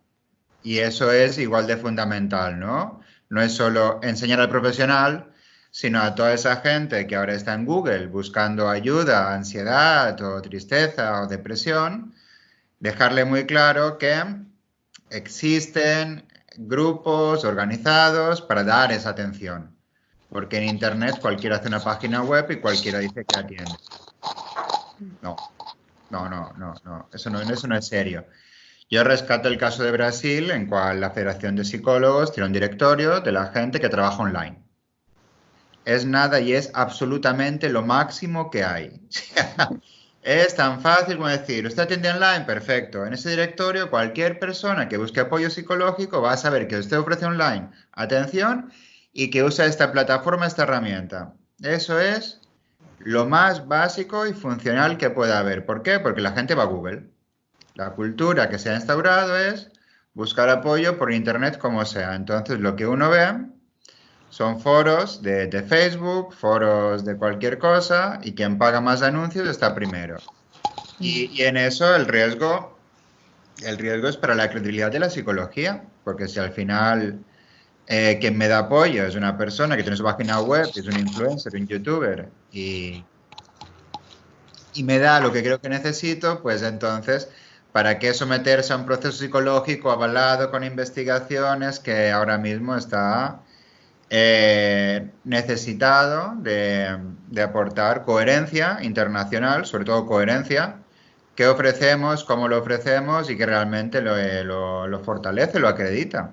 Y eso es igual de fundamental, ¿no? No es solo enseñar al profesional, sino a toda esa gente que ahora está en Google buscando ayuda, ansiedad o tristeza o depresión, dejarle muy claro que existen grupos organizados para dar esa atención. Porque en Internet cualquiera hace una página web y cualquiera dice que atiende. No. Eso no es serio. Yo rescato el caso de Brasil, en cual la Federación de Psicólogos tiene un directorio de la gente que trabaja online. Es nada y es absolutamente lo máximo que hay. Es tan fácil como decir, ¿usted atiende online? Perfecto. En ese directorio, cualquier persona que busque apoyo psicológico va a saber que usted ofrece online atención y que usa esta plataforma, esta herramienta. Eso es lo más básico y funcional que pueda haber. ¿Por qué? Porque la gente va a Google. La cultura que se ha instaurado es buscar apoyo por internet como sea. Entonces, lo que uno ve son foros de Facebook, foros de cualquier cosa, y quien paga más anuncios está primero. Y en eso el riesgo es para la credibilidad de la psicología, porque si al final quien me da apoyo es una persona que tiene su página web, es un influencer, un youtuber, y me da lo que creo que necesito, pues entonces, ¿para qué someterse a un proceso psicológico avalado con investigaciones que ahora mismo está necesitado de aportar coherencia internacional, sobre todo coherencia, qué ofrecemos, cómo lo ofrecemos y que realmente lo fortalece, lo acredita?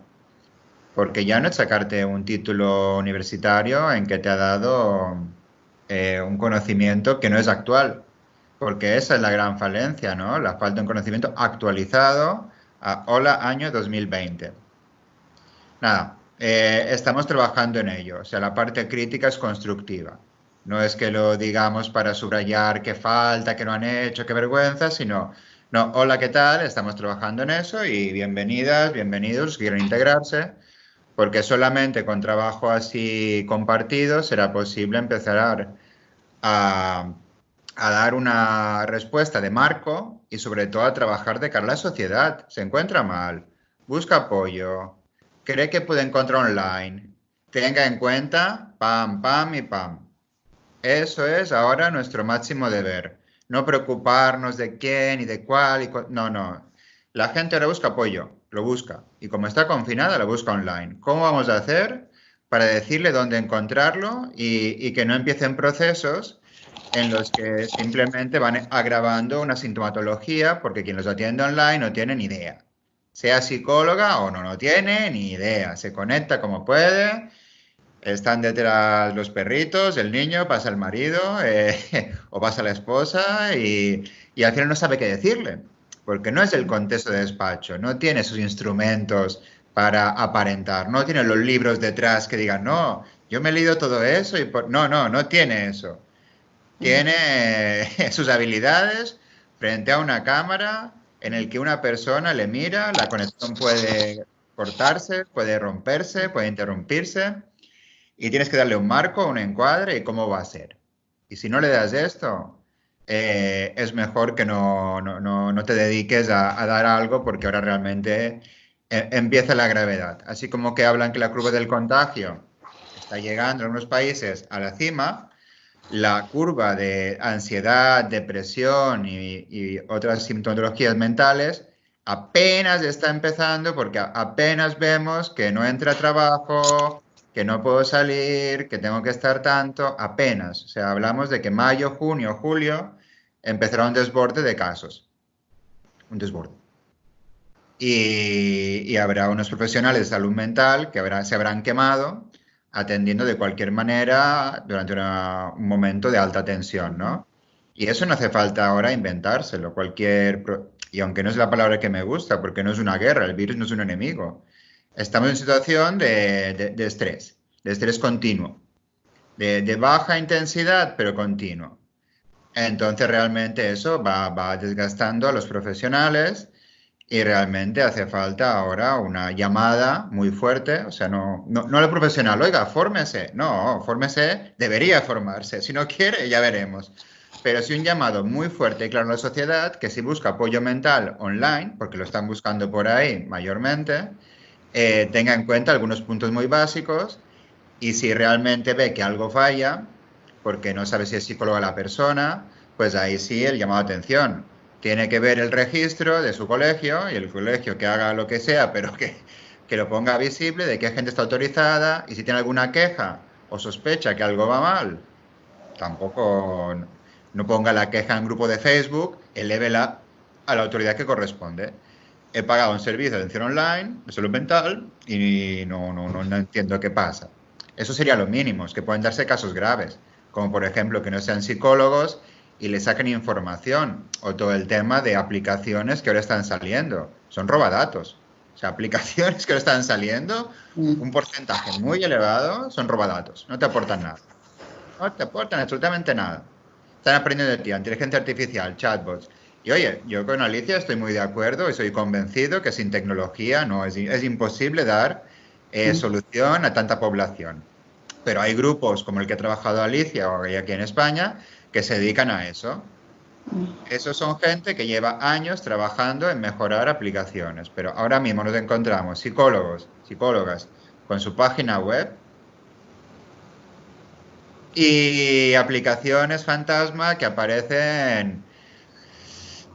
Porque ya no es sacarte un título universitario en que te ha dado un conocimiento que no es actual, porque esa es la gran falencia, ¿no? La falta de un conocimiento actualizado a hola año 2020. Nada, estamos trabajando en ello, o sea, la parte crítica es constructiva. No es que lo digamos para subrayar qué falta, qué no han hecho, qué vergüenza, sino, no, hola, ¿qué tal? Estamos trabajando en eso y bienvenidas, bienvenidos, quieren integrarse, porque solamente con trabajo así compartido será posible empezar a, a dar una respuesta de marco y sobre todo a trabajar de cara a la sociedad. Se encuentra mal, busca apoyo, cree que puede encontrar online, tenga en cuenta, pam, pam y pam. Eso es ahora nuestro máximo deber. No preocuparnos de quién y de cuál. No, no. La gente ahora busca apoyo, lo busca. Y como está confinada, lo busca online. ¿Cómo vamos a hacer para decirle dónde encontrarlo y que no empiecen procesos en los que simplemente van agravando una sintomatología porque quien los atiende online no tiene ni idea? Sea psicóloga o no tiene ni idea. Se conecta como puede. Están detrás los perritos, el niño, pasa el marido o pasa la esposa y al final no sabe qué decirle, porque no es el contexto de despacho, no tiene sus instrumentos para aparentar, no tiene los libros detrás que digan, no, yo me he leído todo eso y no tiene eso. Tiene sus habilidades frente a una cámara en el que una persona le mira, la conexión puede cortarse, puede romperse, puede interrumpirse. Y tienes que darle un marco, un encuadre y cómo va a ser. Y si no le das esto, es mejor que no te dediques a dar algo porque ahora realmente empieza la gravedad. Así como que hablan que la curva del contagio está llegando en algunos países a la cima, la curva de ansiedad, depresión y otras sintomatologías mentales apenas está empezando porque apenas vemos que no entra trabajo, que no puedo salir, que tengo que estar tanto, apenas. O sea, hablamos de que mayo, junio, julio empezará un desborde de casos. Un desborde. Y habrá unos profesionales de salud mental que se habrán quemado atendiendo de cualquier manera durante un momento de alta tensión, ¿no? Y eso no hace falta ahora inventárselo. Y aunque no es la palabra que me gusta, porque no es una guerra, el virus no es un enemigo. Estamos en situación de estrés continuo, de baja intensidad, pero continuo. Entonces, realmente eso va desgastando a los profesionales y realmente hace falta ahora una llamada muy fuerte, o sea, no al profesional, oiga, fórmese. No, fórmese, debería formarse. Si no quiere, ya veremos. Pero sí un llamado muy fuerte y claro a la sociedad que si busca apoyo mental online, porque lo están buscando por ahí mayormente, tenga en cuenta algunos puntos muy básicos y si realmente ve que algo falla, porque no sabe si es psicóloga la persona, pues ahí sí el llamado a atención. Tiene que ver el registro de su colegio y el colegio que haga lo que sea, pero que lo ponga visible de qué gente está autorizada y si tiene alguna queja o sospecha que algo va mal, tampoco no ponga la queja en grupo de Facebook, elévela a la autoridad que corresponde. he pagado un servicio de atención online, de salud mental, y no entiendo qué pasa. Eso sería lo mínimo, es que pueden darse casos graves, como por ejemplo que no sean psicólogos y le saquen información, o todo el tema de aplicaciones que ahora están saliendo, son robadatos. O sea, aplicaciones que ahora están saliendo, un porcentaje muy elevado son robadatos, no te aportan nada. No te aportan absolutamente nada. Están aprendiendo de ti, inteligencia artificial, chatbots. Y oye, yo con Alicia estoy muy de acuerdo y soy convencido que sin tecnología es imposible dar solución a tanta población. Pero hay grupos como el que ha trabajado Alicia o aquí en España que se dedican a eso. Esos son gente que lleva años trabajando en mejorar aplicaciones. Pero ahora mismo nos encontramos psicólogos, psicólogas con su página web y aplicaciones fantasma que aparecen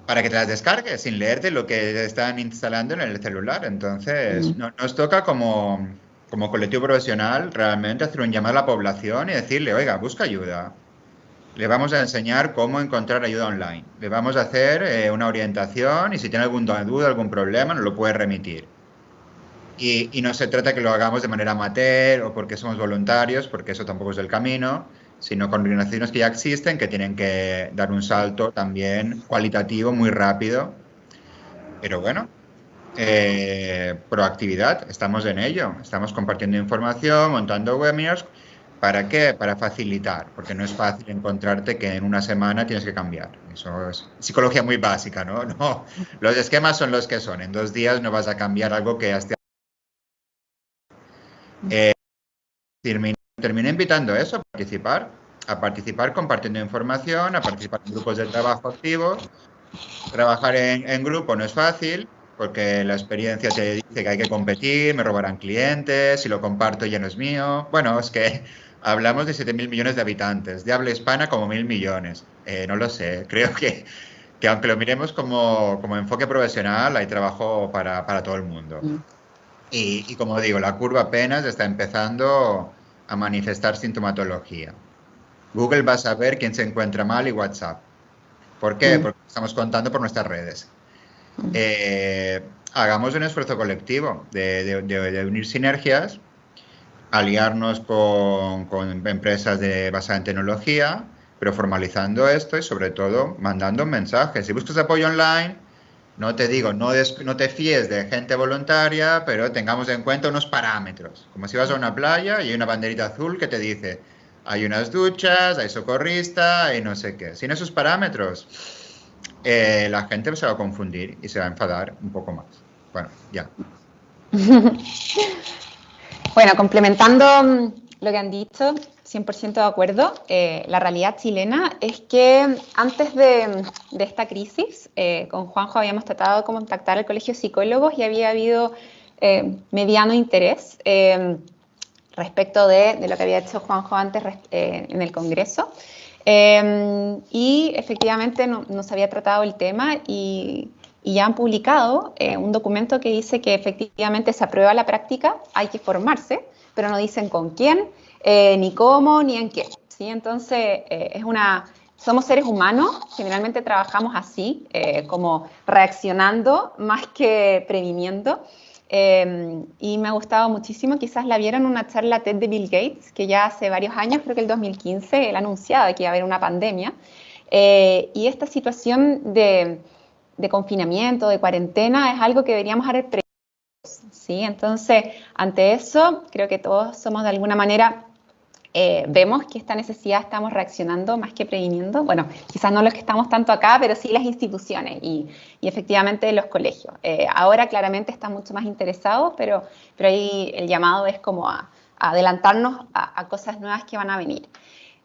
para que te las descargues sin leerte lo que están instalando en el celular. Entonces, nos toca como colectivo profesional realmente hacer un llamado a la población y decirle, oiga, busca ayuda. Le vamos a enseñar cómo encontrar ayuda online. Le vamos a hacer una orientación y si tiene alguna duda, algún problema, nos lo puede remitir. Y no se trata que lo hagamos de manera amateur o porque somos voluntarios, porque eso tampoco es el camino, sino con organizaciones que ya existen, que tienen que dar un salto también cualitativo muy rápido. Pero bueno, proactividad, estamos en ello. Estamos compartiendo información, montando webinars. ¿Para qué? Para facilitar, porque no es fácil encontrarte que en una semana tienes que cambiar. Eso es psicología muy básica, ¿no? No, los esquemas son los que son. En 2 días no vas a cambiar algo que has terminé invitando a eso, a participar compartiendo información, a participar en grupos de trabajo activos. Trabajar en grupo no es fácil, porque la experiencia te dice que hay que competir, me robarán clientes, si lo comparto ya no es mío. Bueno, es que hablamos de 7.000 millones de habitantes, de habla hispana como 1.000 millones. No lo sé, creo que aunque lo miremos como enfoque profesional, hay trabajo para todo el mundo. Y como digo, la curva apenas está empezando a manifestar sintomatología. Google va a saber quién se encuentra mal y WhatsApp. ¿Por qué? Porque estamos contando por nuestras redes. Hagamos un esfuerzo colectivo de unir sinergias, aliarnos con empresas basadas en tecnología, pero formalizando esto y sobre todo mandando mensajes. Si buscas apoyo online, no te digo, no te fíes de gente voluntaria, pero tengamos en cuenta unos parámetros. Como si vas a una playa y hay una banderita azul que te dice, hay unas duchas, hay socorrista, hay no sé qué. Sin esos parámetros, la gente se va a confundir y se va a enfadar un poco más. Bueno, ya. Bueno, complementando lo que han dicho, 100% de acuerdo. La realidad chilena es que antes de esta crisis, con Juanjo habíamos tratado de contactar al Colegio de Psicólogos y había habido mediano interés respecto de lo que había hecho Juanjo antes en el Congreso. Y efectivamente no se había tratado el tema y ya han publicado un documento que dice que efectivamente se aprueba la práctica, hay que formarse, pero no dicen con quién, ni cómo, ni en qué. ¿Sí? Entonces, somos seres humanos, generalmente trabajamos así, como reaccionando más que previniendo. Y me ha gustado muchísimo, quizás la vieron en una charla TED de Bill Gates, que ya hace varios años, creo que el 2015, él anunciaba que iba a haber una pandemia. Y esta situación de confinamiento, de cuarentena, es algo que deberíamos haber previsto. ¿Sí? Entonces, ante eso, creo que todos somos de alguna manera, vemos que esta necesidad estamos reaccionando más que previniendo. Bueno, quizás no los que estamos tanto acá, pero sí las instituciones y efectivamente los colegios. Ahora claramente están mucho más interesados, pero ahí el llamado es como a adelantarnos a cosas nuevas que van a venir.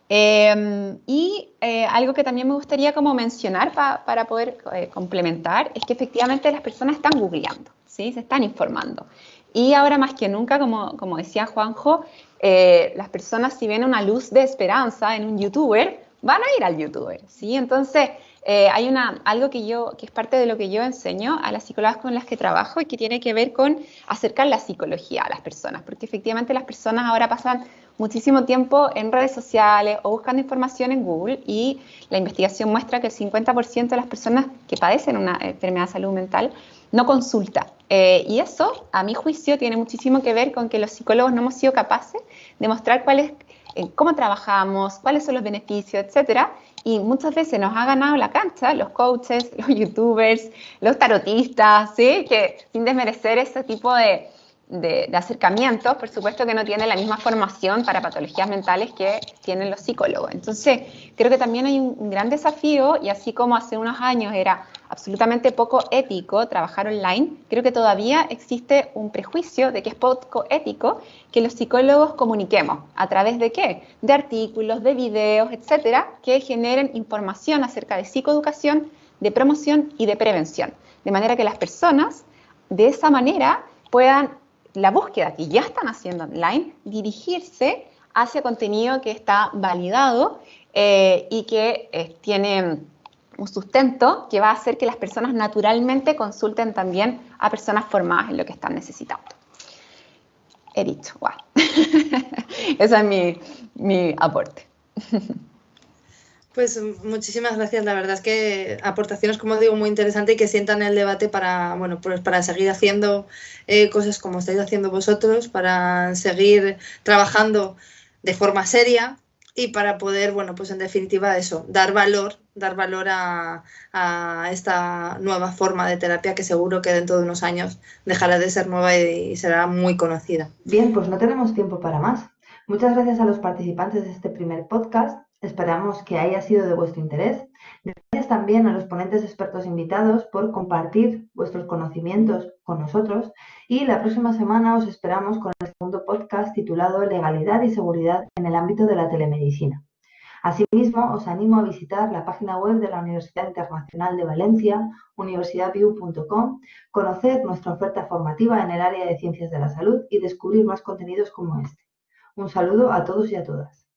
Algo que también me gustaría como mencionar para poder complementar es que efectivamente las personas están googleando, ¿sí? Se están informando. Y ahora más que nunca, como decía Juanjo, las personas si ven una luz de esperanza en un youtuber, van a ir al youtuber, ¿sí? Entonces, hay algo que es parte de lo que yo enseño a las psicólogas con las que trabajo y que tiene que ver con acercar la psicología a las personas, porque efectivamente las personas ahora pasan muchísimo tiempo en redes sociales o buscando información en Google, y la investigación muestra que el 50% de las personas que padecen una enfermedad de salud mental no consulta. Y eso, a mi juicio, tiene muchísimo que ver con que los psicólogos no hemos sido capaces de mostrar cómo trabajamos, cuáles son los beneficios, etcétera. Y muchas veces nos ha ganado la cancha los coaches, los youtubers, los tarotistas, ¿sí? Que sin desmerecer ese tipo de acercamientos, por supuesto que no tienen la misma formación para patologías mentales que tienen los psicólogos. Entonces, creo que también hay un gran desafío, y así como hace unos años era absolutamente poco ético trabajar online, creo que todavía existe un prejuicio de que es poco ético que los psicólogos comuniquemos. ¿A través de qué? De artículos, de videos, etcétera, que generen información acerca de psicoeducación, de promoción y de prevención. De manera que las personas, de esa manera, puedan, la búsqueda que ya están haciendo online, dirigirse hacia contenido que está validado y que tiene un sustento que va a hacer que las personas naturalmente consulten también a personas formadas en lo que están necesitando. He dicho, wow. Ese es mi aporte. Pues muchísimas gracias, la verdad es que aportaciones, como digo, muy interesantes y que sientan el debate para, bueno, pues para seguir haciendo cosas como estáis haciendo vosotros, para seguir trabajando de forma seria y para poder, bueno, pues en definitiva eso, dar valor a esta nueva forma de terapia que seguro que dentro de unos años dejará de ser nueva y será muy conocida. Bien, pues no tenemos tiempo para más. Muchas gracias a los participantes de este primer podcast. Esperamos que haya sido de vuestro interés. Gracias también a los ponentes expertos invitados por compartir vuestros conocimientos con nosotros. Y la próxima semana os esperamos con el segundo podcast titulado Legalidad y Seguridad en el ámbito de la telemedicina. Asimismo, os animo a visitar la página web de la Universidad Internacional de Valencia, universidadviu.com, conocer nuestra oferta formativa en el área de Ciencias de la Salud y descubrir más contenidos como este. Un saludo a todos y a todas.